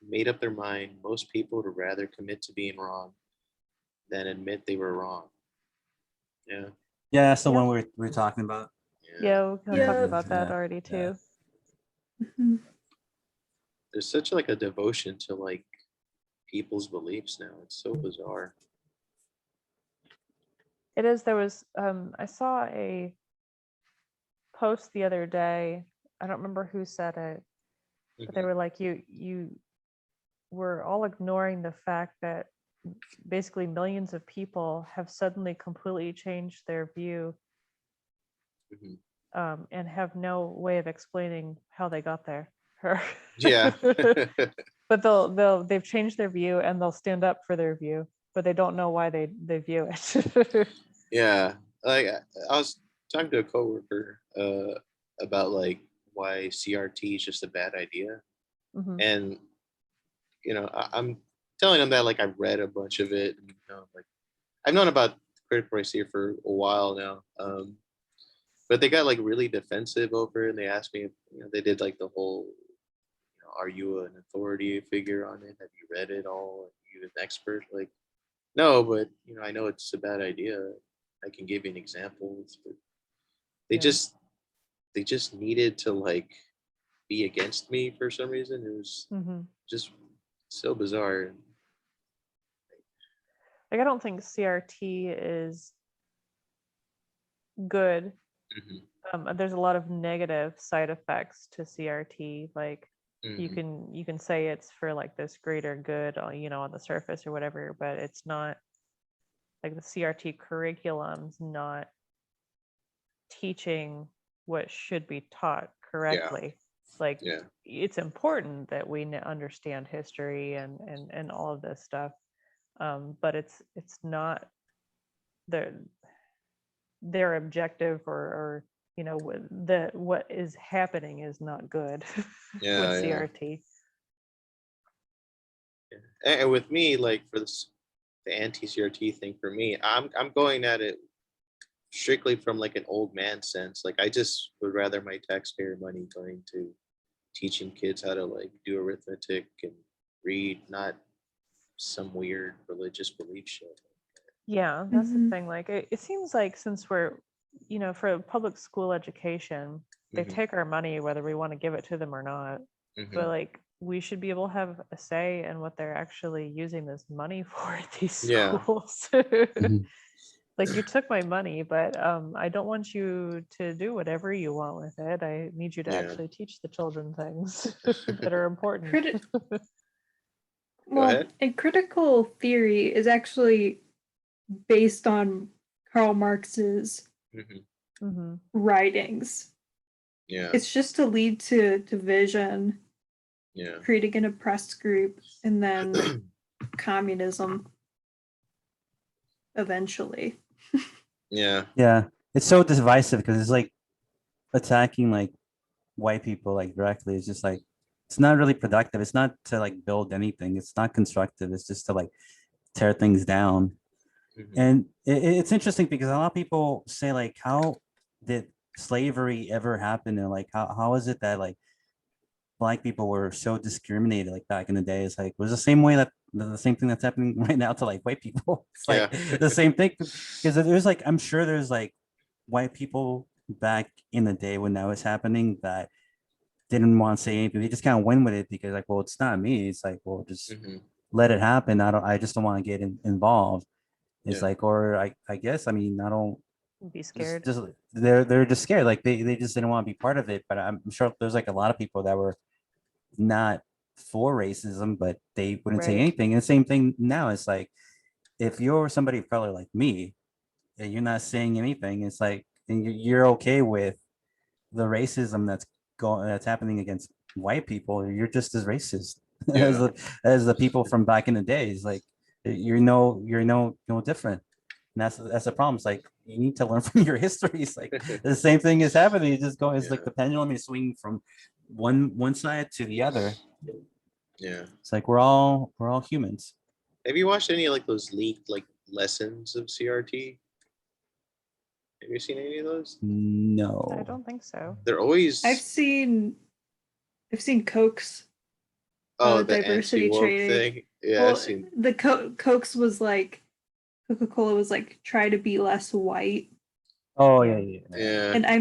made up their mind, most people would rather commit to being wrong than admit they were wrong. Yeah. Yeah, that's the Yeah. one we're talking about. Yeah, we kind of talked Yeah. about that Yeah, already too. Mhm. There's such like a devotion to like people's beliefs now. It's so bizarre. It is. There was I saw a post the other day. I don't remember who said it, but they were like, you were all ignoring the fact that basically millions of people have suddenly completely changed their view Mhm. and have no way of explaining how they got there. Yeah. But they've changed their view and they'll stand up for their view, but they don't know why they view it. Yeah. Like I was talking to a coworker about like why CRT is just a bad idea. Mhm. And I'm telling them that like I've read a bunch of it, and like I've known about critical race theory for a while now, but they got like really defensive over it, and they asked me if they did like the whole are you an authority figure on it, have you read it all, are you an expert? Like no, but I know it's a bad idea. I can give you an example. But they Yeah. just needed to like be against me for some reason. It was Mm-hmm. just so bizarre. Like, I don't think CRT is good. Mhm, There's a lot of negative side effects to CRT. Like, you mhm. can say it's for like this greater good, on the surface or whatever, but it's not. Like, the CRT curriculum's not teaching what should be taught correctly. Like, Yeah. it's important that we understand history and all of this stuff, but it's not their objective, or what is happening is not good with Yeah, yeah. CRT. And with me, like for this, the anti-CRT thing for me, I'm going at it strictly from like an old man sense. Like I just would rather my taxpayer money going to teaching kids how to like do arithmetic and read, not some weird religious belief shit. Yeah, that's the Mhm. thing. Like, it seems like, since we're, for public school education, they Mhm, take our money whether we want to give it to them or not. But mhm. like, we should be able to have a say in what they're actually using this money for at these Yeah. schools. Mhm. Like, you took my money, but I don't want you to do whatever you want with it. I need you to Yeah. actually teach the children things that are important. Criti- Go well, ahead. and critical theory is actually based on Karl Marx's Mhm. Hmm. writings. Yeah. It's just to lead to division, Yeah. creating an oppressed group, and then communism eventually. Yeah. Yeah, it's so divisive because it's like attacking like white people like directly. It's just like it's not really productive. It's not to like build anything. It's not constructive. It's just to like tear things down. Mhm. And it's interesting because a lot of people say like, how did slavery ever happen? And like, how is it that like black people were so discriminated like back in the day? It's like it was the same way that the same thing that's happening right now to like white people. It's Yeah. like the same thing because there's like I'm sure there's like white people back in the day when that was happening that didn't want to say anything. They just kind of went with it because like, well, it's not me. It's like, well, just Mhm. let it happen. I just don't want to get involved. It's Yeah. like, or I guess, I mean, I don't Be scared. just they're just scared. Like they just didn't want to be part of it. But I'm sure there's like a lot of people that were not for racism, but they wouldn't say Right. anything. And the same thing now. It's like if you're somebody of color like me and you're not saying anything, it's like and you're okay with the racism that's happening against white people. You're just as racist as Yeah. the people from back in the days. Like you're no different. And that's the problem. It's like you need to learn from your history. It's like the same thing is happening. You just go. It's like Yeah. the pendulum is swinging from one side to the other. Yeah. It's like we're all humans. Have you watched any like those leaked like lessons of CRT? Have you seen any of those? I No. don't think so. They're always I've seen Coke's oh the diversity anti-woke training. thing. Yeah, I've Well, seen. the Coke's was like Coca-Cola was like try to be less white. Oh Yeah. yeah. Yeah. And I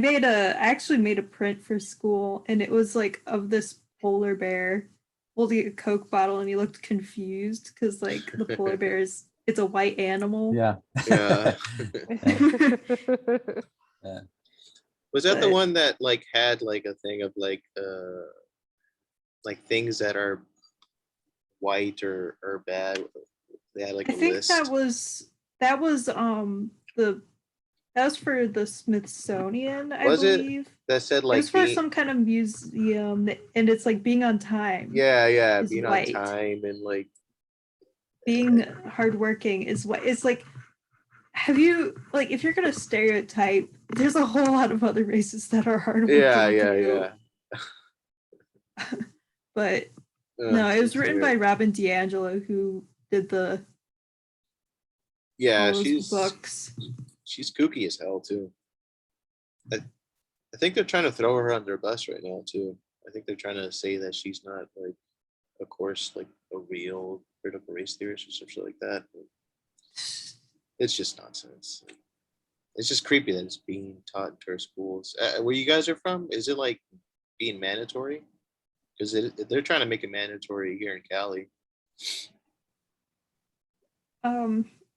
actually made a print for school, and it was like of this polar bear holding a Coke bottle, and he looked confused because like the polar bear it's a white animal. Yeah. Yeah. Yeah. Was that the But one that like had like a thing of like things that are white or bad? They had like I a think list. that was the that was for the Smithsonian, I Was it believe. that said It was like for being some kind of museum, and it's like being on time yeah, is being on white. time and like Being hardworking is what it's like. Have you like if you're gonna stereotype, there's a whole lot of other races that are hardworking too. yeah. But no, it was It's written weird. by Robin DiAngelo, who did Yeah, all those books. she's kooky as hell too. I, I think they're trying to throw her under a bus right now too. I think they're trying to say that she's not like, of course, like a real critical race theorist or something like that. But it's just nonsense. it's just creepy that it's being taught to our schools. Where you guys are from, is it like being mandatory? Because they're trying to make it mandatory here in Cali.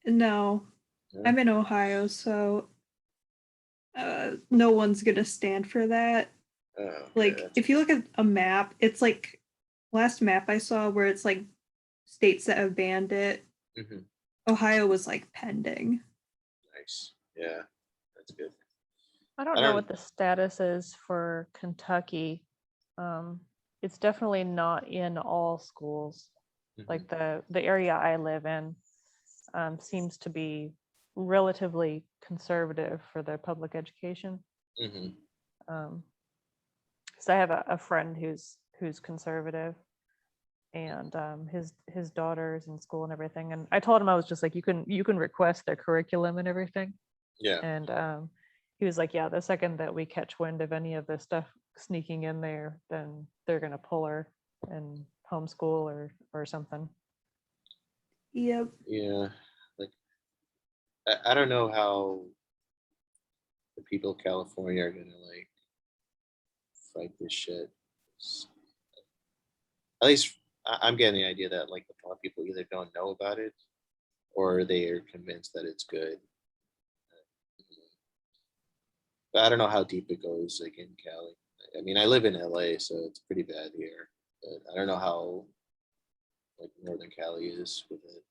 No, Yeah. I'm in Ohio, so no one's gonna stand for that. Okay, Like, that's if you look at a map, it's like last map I saw where it's like states that have banned it. Mhm. Ohio was like pending. nice. Yeah, that's good. I don't I know don't- what the status is for Kentucky. It's definitely not in all schools. Mhm. Like the area I live in seems to be relatively conservative for their public education. Mhm. Because I have a friend who's conservative, and his daughter's in school and everything. And I told him, I was just like, you can request their curriculum and everything. Yeah. And he was like, yeah, the second that we catch wind of any of this stuff sneaking in there, then they're gonna pull her and homeschool or something. Yep. Yeah. Like I don't know how the people of California are gonna like fight this shit. At least I'm getting the idea that like a lot of people either don't know about it or they are convinced that it's good. But I don't know how deep it goes like in Cali. I mean, I live in LA, so it's pretty bad here. But I don't know how like Northern Cali is with it.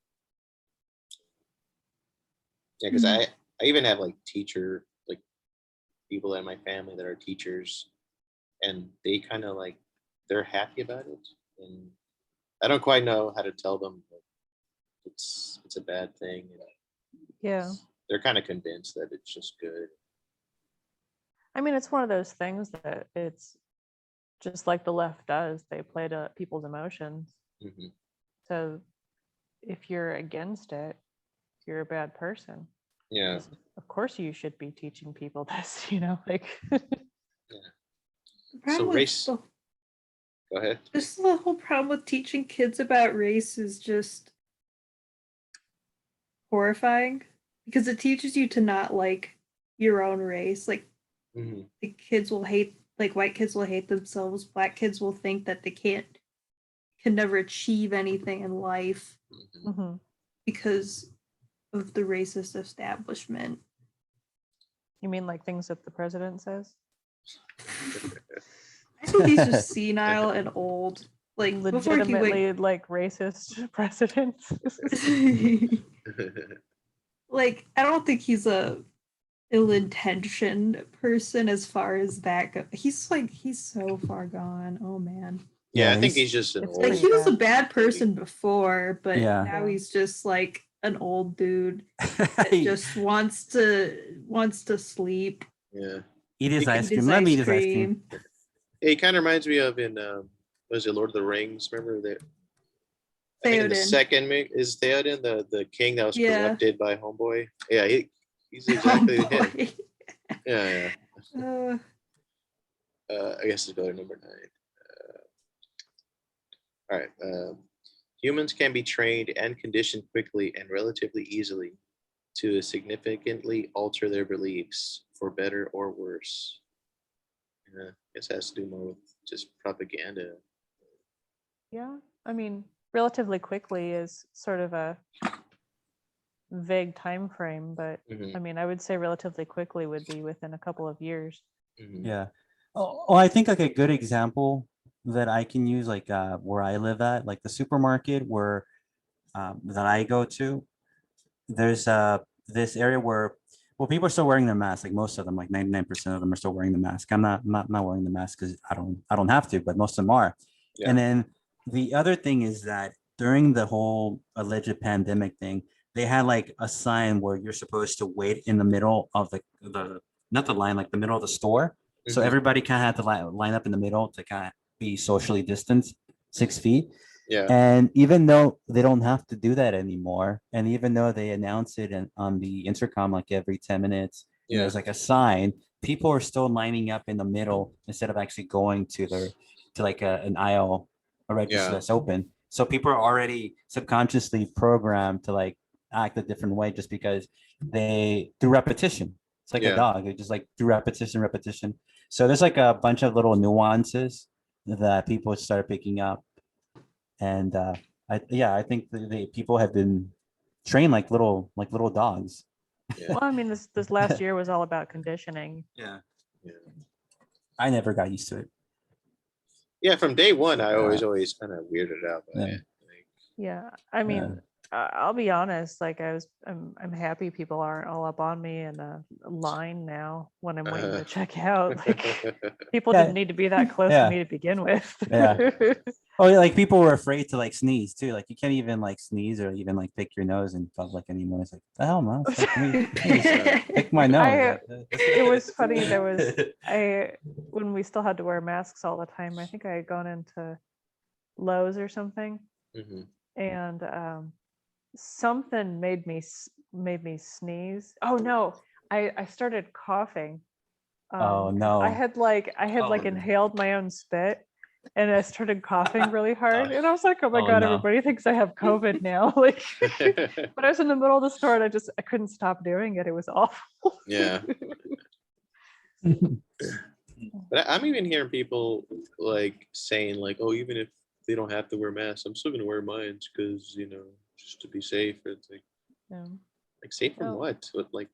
Yeah, because I even have like like people in my family that are teachers, and they kind of like they're happy about it, and I don't quite know how to tell them that it's a bad thing. You know, Yeah. they're kind of convinced that it's just good. I mean, it's one of those things that it's just like the left does. They play to people's emotions. Hmm. So if you're against it, you're a bad person. Yeah, 'Cause of course you should be teaching people this, like The So problem race- with go ahead. just the whole problem with teaching kids about race is just horrifying because it teaches you to not like your own race. Like Hmm. the kids will hate, like white kids will hate themselves. Black kids will think that they can never achieve anything in life Hmm. Mhm. because of the racist establishment. You mean like things that the president says? I think he's just senile and old. Like before he went, Legitimately like racist presidents. like I don't think he's a ill-intentioned person as far as that goes. He's so far gone. Oh man. Yeah, Yeah, I think he's- he's just an it's old. Like pretty he was a bad. bad person before, but Yeah. now Yeah. he's just like an old dude that just wants to sleep, Yeah, eat his He ice eat his cream. Let me eat ice his ice cream. cream. it kind of reminds me of in was it Lord of the Rings? Remember that? I think in the Theoden. second is Theoden the king that was Yeah. corrupted by Homeboy. Yeah, he's exactly him. Boy. Yeah, Uh, I guess let's go to number 9. All right. Humans can be trained and conditioned quickly and relatively easily to significantly alter their beliefs for better or worse. Yeah, I guess it has to do more with just propaganda. Yeah. I mean, relatively quickly is sort of a vague time frame, but Mhm, I mean, I would say relatively quickly would be within a couple of years. mhm. Yeah. Oh, I think like a good example that I can use, like where I live at, like the supermarket where that I go to, there's this area where well people are still wearing their masks, like most of them, like 99% of them are still wearing the mask. I'm not wearing the mask because I don't have to, but most of them are. Yeah. And then the other thing is that during the whole alleged pandemic thing, they had like a sign where you're supposed to wait in the middle of the not the line, like the middle of the store. So Mhm. everybody kind of had to line up in the middle to kind of be socially distanced 6 feet. Yeah. And even though they don't have to do that anymore, and even though they announce it on the intercom like every 10 minutes, and Yeah. there's like a sign, people are still lining up in the middle instead of actually going to like an aisle, a register Yeah. that's open. So people are already subconsciously programmed to like act a different way just because they through repetition. It's like Yeah. a dog. It just like through repetition. So there's like a bunch of little nuances that people start picking up. And I think the people have been trained like little dogs. Yeah. Well, I mean, this last year was all about conditioning. Yeah. Yeah. I never got used to it. Yeah, from day one, I always kind of weirded out by Yeah. it. Like, Yeah, I mean, I'll be honest. Like I'm happy people aren't all up on me in a line now when I'm waiting to check out. Like people Yeah. didn't need to be that close Yeah. to me to begin with. Yeah. Oh, yeah, like people were afraid to like sneeze too. Like you can't even like sneeze or even like pick your nose in public anymore. It's like the hell, man. It's like, let me pick my nose. It was funny. There was when we still had to wear masks all the time. I think I had gone into Lowe's or something, mhm. and something made me sneeze. Oh no, I started coughing. Oh, 'cause no. I had like Oh, no. inhaled my own spit, and I started coughing really hard, and I was like, oh my Oh, god, no. everybody thinks I have COVID now. Like, but I was in the middle of the store and I couldn't stop doing it. It was awful. Yeah. But I'm even hearing people like saying like, oh, even if they don't have to wear masks, I'm still gonna wear mine because just to be safe. It's Yeah. like safe from Oh. what?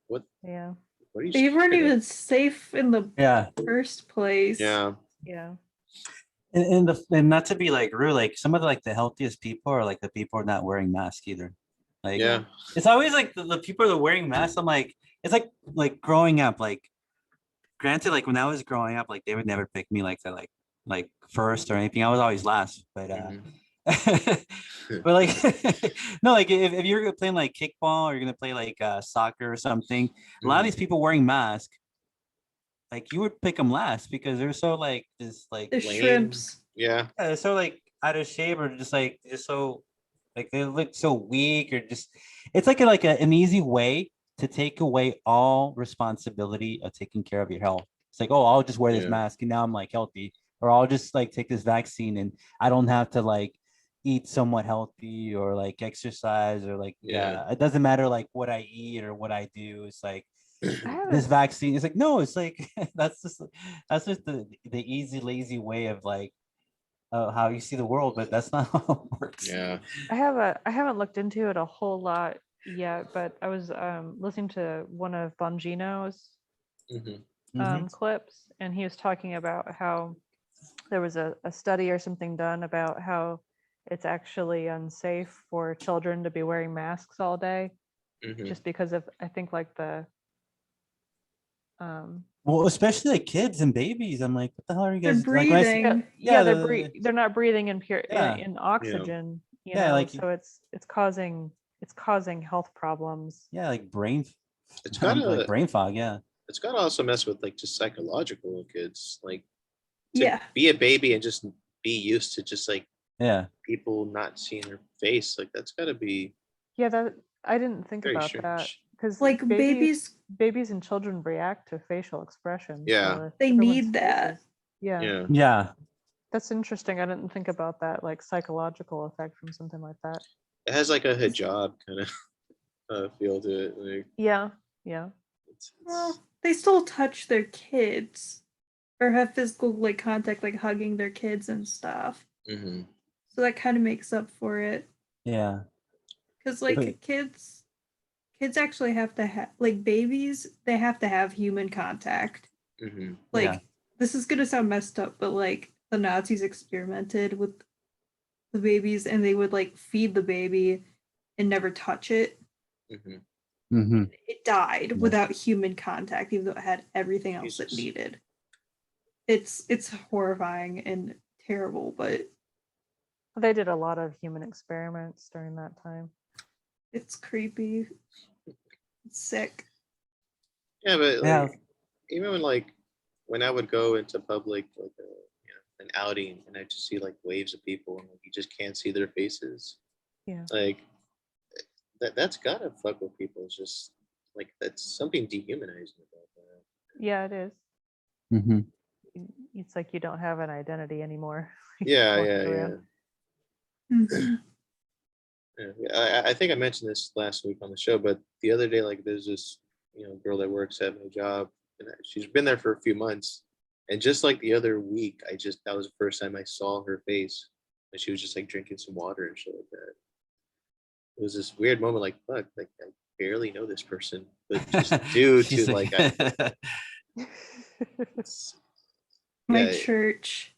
What? Yeah. What are you? They weren't scared of? even safe in the Yeah. first place. Yeah. Yeah. And not to be like rude, like some of the healthiest people are like the people who are not wearing masks either. Like Yeah. it's always like the people that are wearing masks. I'm like, it's like growing up, like granted, like when I was growing up, like they would never pick me like that, like first or anything. I was always last. But Mhm. but like no, like if you're playing like kickball or you're gonna play like soccer or something, a lot of these people wearing masks, like you would pick them last because they're so like just like The Lame. shrimps. Yeah. they're so like out of shape or just so like they look so weak or just it's like an easy way to take away all responsibility of taking care of your health. It's like, oh, I'll just wear this Yeah. mask and now I'm like healthy, or I'll just like take this vaccine and I don't have to like eat somewhat healthy or like exercise or like Yeah. it doesn't matter like what I eat or what I do. It's like I this haven't vaccine. It's like no, it's like that's just the easy lazy way of like how you see the world, but that's not how it works. Yeah. I haven't looked into it a whole lot yet, but I was listening to one of Bongino's Mhm. Mhm. clips, and he was talking about how there was a study or something done about how it's actually unsafe for children to be wearing masks all day, Mhm. just because of I think like the Well, especially like kids and babies. I'm like, what the hell are you They're guys like? When I see- breathing. yeah, the- they're not breathing in pure Yeah. in oxygen, you Yeah, know, like- so it's causing health problems. yeah, like brain, It's gotta like brain fog. Yeah, it's gotta also mess with like just psychological kids. Like to Yeah. be a baby and just be used to just like yeah. people not seeing their face. Like that's gotta be Yeah, that I didn't think very about that strange. because Like babies, and children react to facial expressions. Yeah. So if they everyone's need that. faces- yeah, Yeah. Yeah. that's interesting. I didn't think about that like psychological effect from something like that. It has like a hijab kind of feel to it. Like Yeah. it's Well, they still touch their kids or have physical like contact, like hugging their kids and stuff. mhm. So that kind of makes up for it. Yeah. Because like Wait. kids actually have to have like babies, they have to have human contact. Mhm. Like Yeah. this is gonna sound messed up, but like the Nazis experimented with the babies and they would like feed the baby and never touch it. Mhm. Mm-hmm. It died Yeah. without human contact, even though it had everything else it Jesus. needed. It's horrifying and terrible, but They did a lot of human experiments during that time. it's creepy. It's sick. Yeah, but Yeah. like even when I would go into public like an outing and I just see like waves of people and like, you just can't see their faces. Yeah. Like that's gotta fuck with people. It's just like that's something dehumanizing about that. Yeah, it is. Mm-hmm. It's like you don't have an identity anymore. Yeah, walking yeah, yeah. around. Mhm. Yeah, I think I mentioned this last week on the show, but the other day, like, there's this girl that works at my job, and she's been there for a few months. And just like the other week, that was the first time I saw her face, and she was just like drinking some water and shit like that. It was this weird moment, like, fuck, like I barely know this person, but just due She's to like- My yeah, church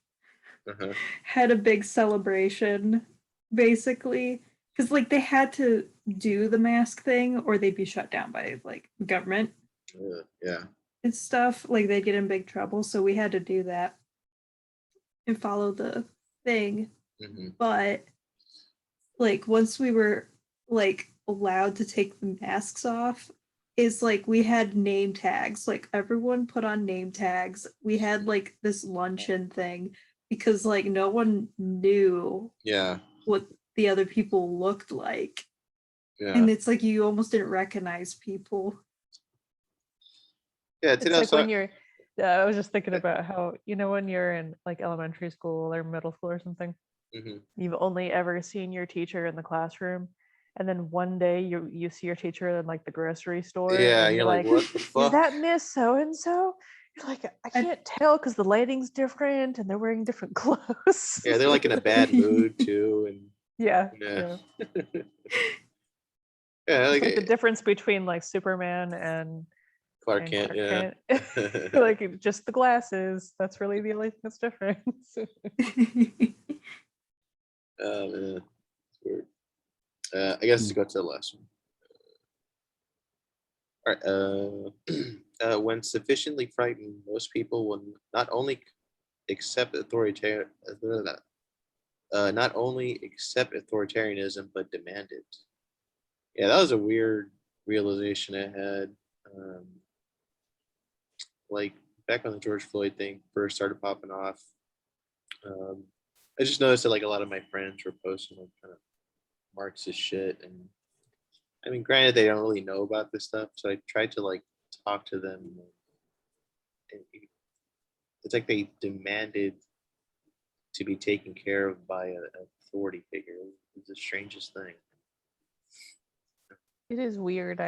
uh-huh. had a big celebration, basically, because like they had to do the mask thing or they'd be shut down by like government Yeah. and stuff. Like they'd get in big trouble, so we had to do that and follow the thing. Mm-hmm. But like once we were like allowed to take the masks off, is like we had name tags. Like everyone put on name tags. We had like this luncheon thing because like no one knew Yeah. what the other people looked like. Yeah. And it's like you almost didn't recognize people. Yeah. It's like when you're, I was just thinking about how, when you're in like elementary school or middle school or something, Mm-hmm. you've only ever seen your teacher in the classroom. And then one day you see your teacher in like the grocery store. Yeah, and you're like, what the fuck? Is that Miss So-and-so? You're like, I can't tell because the lighting's different and they're wearing different clothes. Yeah, they're like in a bad mood too, and yeah. yeah, It's like the difference between like Superman and Clark Kent. Clark Yeah, Kent. Like just the glasses. That's really the only thing that's different. Oh man, it's weird. I guess let's go to the last one. All right. When sufficiently frightened, most people will not only accept authoritarianism, but demand it. Yeah, that was a weird realization I had. Like back when the George Floyd thing first started popping off, I just noticed that like a lot of my friends were posting like kind of Marxist shit, and I mean, granted, they don't really know about this stuff, so I tried to like talk to them. And it's like they demanded to be taken care of by an authority figure. It's the strangest thing. It is weird.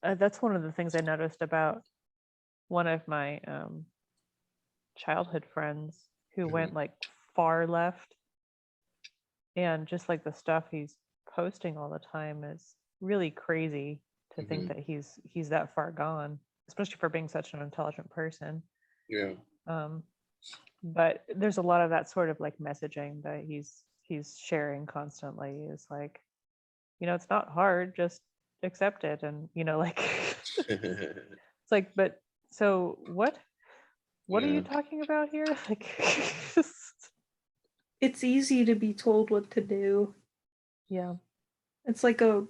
That's one of the things I noticed about one of my childhood friends who went like far left, and just like the stuff he's posting all the time is really crazy to think that he's that far gone, especially for being such an intelligent person. Yeah. But there's a lot of that sort of like messaging that he's sharing constantly. Is like, it's not hard, just accept it. And like it's like, but so what are you talking about here? Like It's easy to be told what to do. yeah, It's like a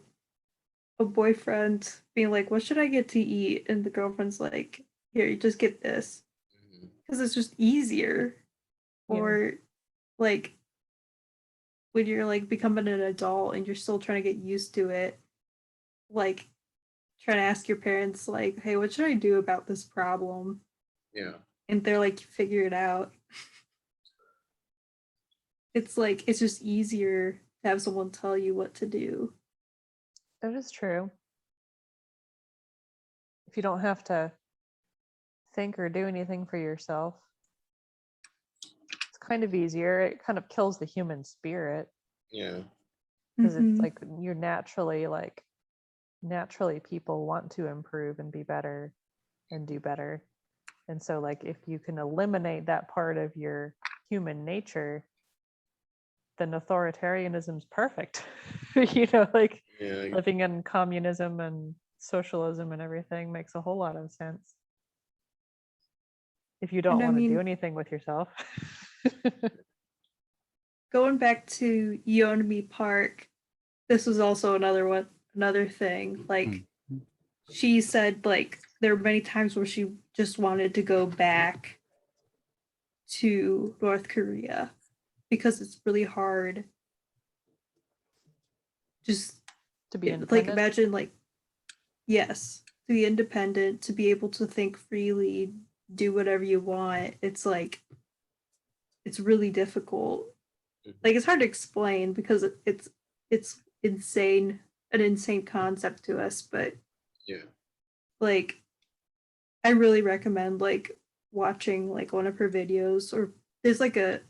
boyfriend being like, what should I get to eat? And the girlfriend's like, here, you just get this. Because it's just easier. Yeah. Or like when you're like becoming an adult and you're still trying to get used to it, like trying to ask your parents like, hey, what should I do about this problem? Yeah. And they're like, figure it out. It's like it's just easier to have someone tell you what to do. that is true. If you don't have to think or do anything for yourself, it's kind of easier. It kind of kills the human spirit. Yeah. Because it's like you're naturally people want to improve and be better and do better. And so like if you can eliminate that part of your human nature, then authoritarianism's perfect. Like living in communism and socialism and everything makes a whole lot of sense. If you don't want to do anything with yourself. Going back to Yeonmi Park, this was also another thing. Like she said, like there were many times where she just wanted to go back to North Korea because it's really hard just to be like imagine like yes, to be independent, to be able to think freely, do whatever you want. It's like it's really difficult. Like it's hard to explain because it's insane an insane concept to us, but Yeah. like I really recommend like watching like one of her videos, or there's like I'll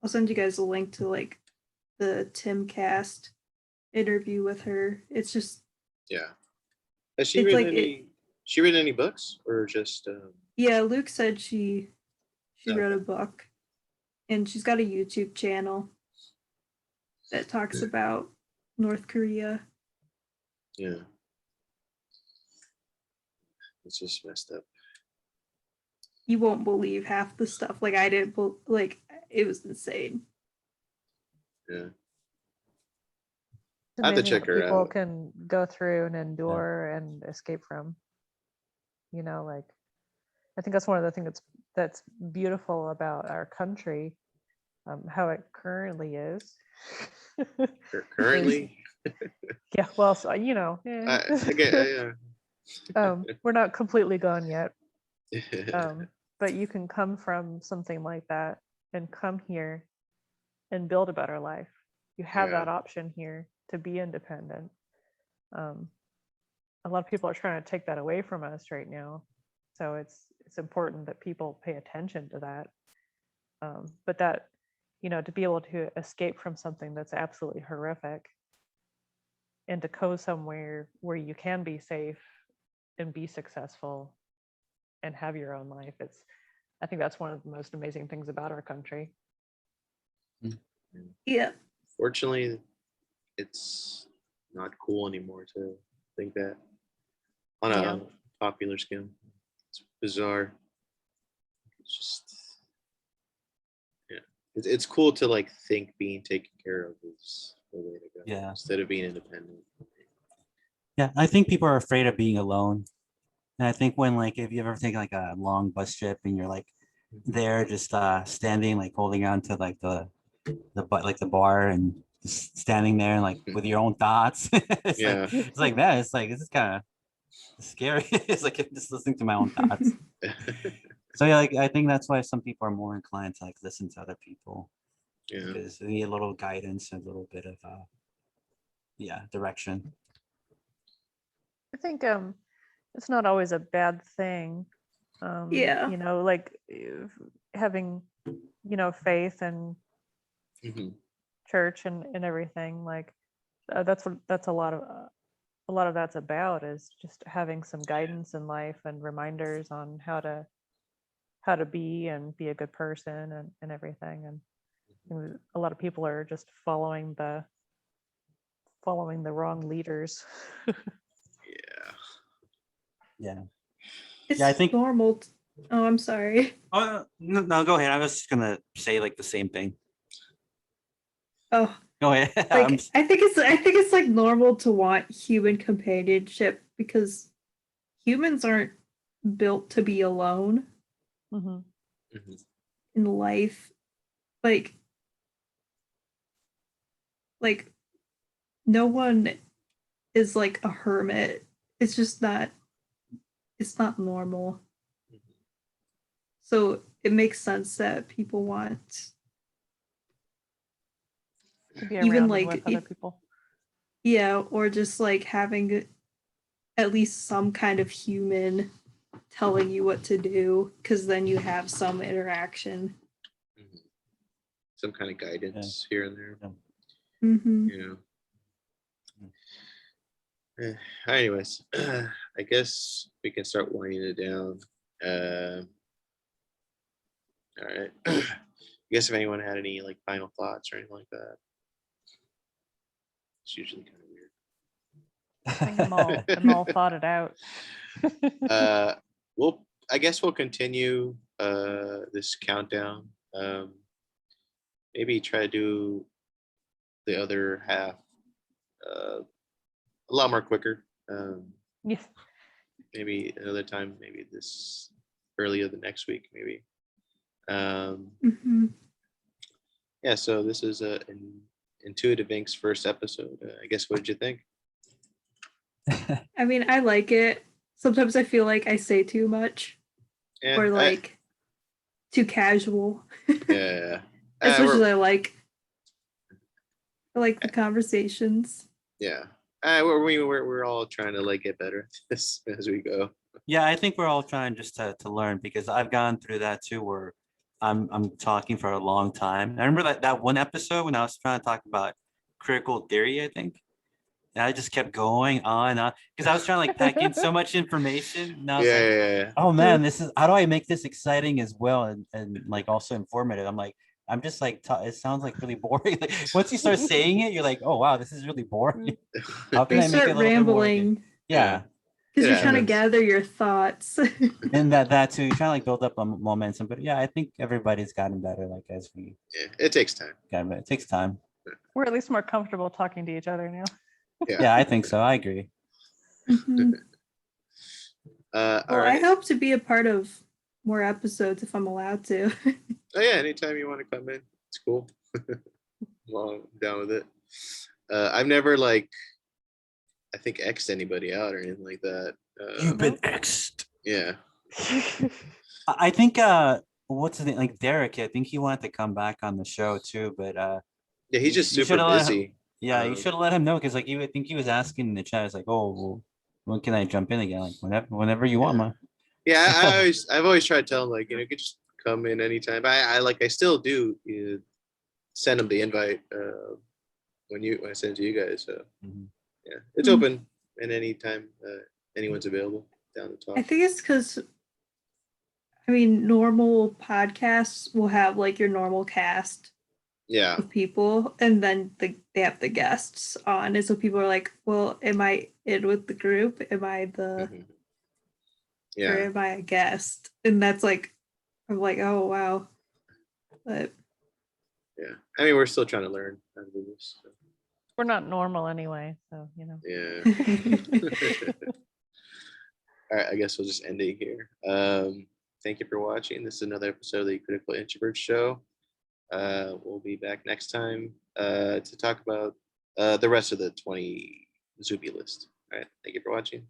send you guys a link to like the Timcast interview with her. It's just Yeah. Has it's like it she written any books or just yeah, Luke said she wrote Okay. a book, and she's got a YouTube channel that talks about North Korea. yeah. It's just messed up. You won't believe half the stuff. Like I didn't like it was insane. Yeah. It's I have to amazing check what her people out. can go through and endure and escape from. Like I think that's one of the things that's beautiful about our country, how it currently is. Currently, Yeah, well, so, I get, we're not completely gone yet. yeah. But you can come from something like that and come here and build a better life. You have Yeah. that option here to be independent. A lot of people are trying to take that away from us right now, so it's important that people pay attention to that. But that, to be able to escape from something that's absolutely horrific and to go somewhere where you can be safe and be successful and have your own life, I think that's one of the most amazing things about our country. Yeah. Fortunately, it's not cool anymore to think that on a Yeah. popular scale. It's bizarre. It's just, yeah. It's cool to like think being taken care of is the way to go. Yeah. Instead of being independent. Yeah, I think people are afraid of being alone. And I think when like if you ever take like a long bus trip and you're like there just standing like holding on to like the the bar and just standing there and like with your own thoughts. Yeah. It's like that. It's like this is kind of scary. It's like just listening to my own thoughts. So yeah, like I think that's why some people are more inclined to like listen to other people Yeah. because they need a little guidance, a little bit of direction. I think it's not always a bad thing. Yeah. Like having, faith and Mhm. church and everything. Like that's a lot of that's about, is just having some guidance in life and reminders on how to be and be a good person and everything. And a lot of people are just following the wrong leaders. Yeah. Yeah. It's Yeah, I think- normal. Oh, I'm sorry. Oh no, go ahead. I was just gonna say like the same thing. Oh, Go ahead. like I think it's like normal to want human companionship because humans aren't built to be alone Mm-hmm. Mhm. in life. Like no one is like a hermit. It's just not it's not normal. So it makes sense that people want To be even around and like with other people. yeah, or just like having at least some kind of human telling you what to do, because then you have some interaction. Mhm. Some kind of guidance here and there. Mm-hmm. You know. Anyways, I guess we can start winding it down. All right. I guess if anyone had any like final thoughts or anything like that, it's usually kind of weird. I think I'm all thought it out. I guess we'll continue this countdown. Maybe try to do the other half a lot more quicker. Yeah. Maybe another time, maybe this earlier the next week, maybe. Mm-hmm. Yeah, so this is an Intuitive Inc.'s first episode. I guess, what did you think? I mean, I like it. Sometimes I feel like I say too much Yeah, or like too casual. yeah. As much as I like the conversations. Yeah. We're all trying to like get better at this as we go. Yeah, I think we're all trying just to learn because I've gone through that too, where I'm talking for a long time. I remember that one episode when I was trying to talk about critical theory, I think. And I just kept going on because I was trying to like pack in so much information. And I was Yeah, like, yeah, yeah. oh man, this is how do I make this exciting as well and like also informative? I'm like, I'm just like it sounds like really boring. Like once you start saying it, you're like, oh wow, this is really boring. How can You I make it a start little bit more? rambling Yeah. because It you're trying to happens. gather your thoughts. And that too, trying to like build up a momentum. But yeah, I think everybody's gotten better. Like as we Yeah, it takes time. got better. It takes time. We're at least more comfortable talking to each other now. Yeah. Yeah, I think so. I agree. Mhm. All Well, I right. hope to be a part of more episodes if I'm allowed to. Oh yeah, anytime you want to come in, it's cool. Well, I'm down with it. I've never like, I think X'd anybody out or anything like that. You've been X'd. Yeah. I think what's his name? Like Derek, I think he wanted to come back on the show too, but Yeah, he's just you super shoulda let him- busy. yeah, you should have let him know because like I think he was asking in the chat, it's like, oh well, when can I jump in again? Like whenever you want, man. Yeah, I've always tried to tell him like, you could just come in anytime. But I still do send him the invite when I send it to you guys. So Mhm. yeah, it's open and anytime anyone's available down the top. I think it's because, I mean, normal podcasts will have like your normal cast Yeah. of people, and then they have the guests on, and so people are like, "Well, am I in with the group? Am I the Mhm. or Yeah. am I a guest?" And that's like, I'm like, "Oh wow," but Yeah. I mean, we're still trying to learn how to do this. So, We're not normal anyway, so yeah. All right, I guess we'll just end it here. Thank you for watching. This is another episode of the Critical Introverts show. We'll be back next time to talk about the rest of the 20 Zuby list. All right, thank you for watching.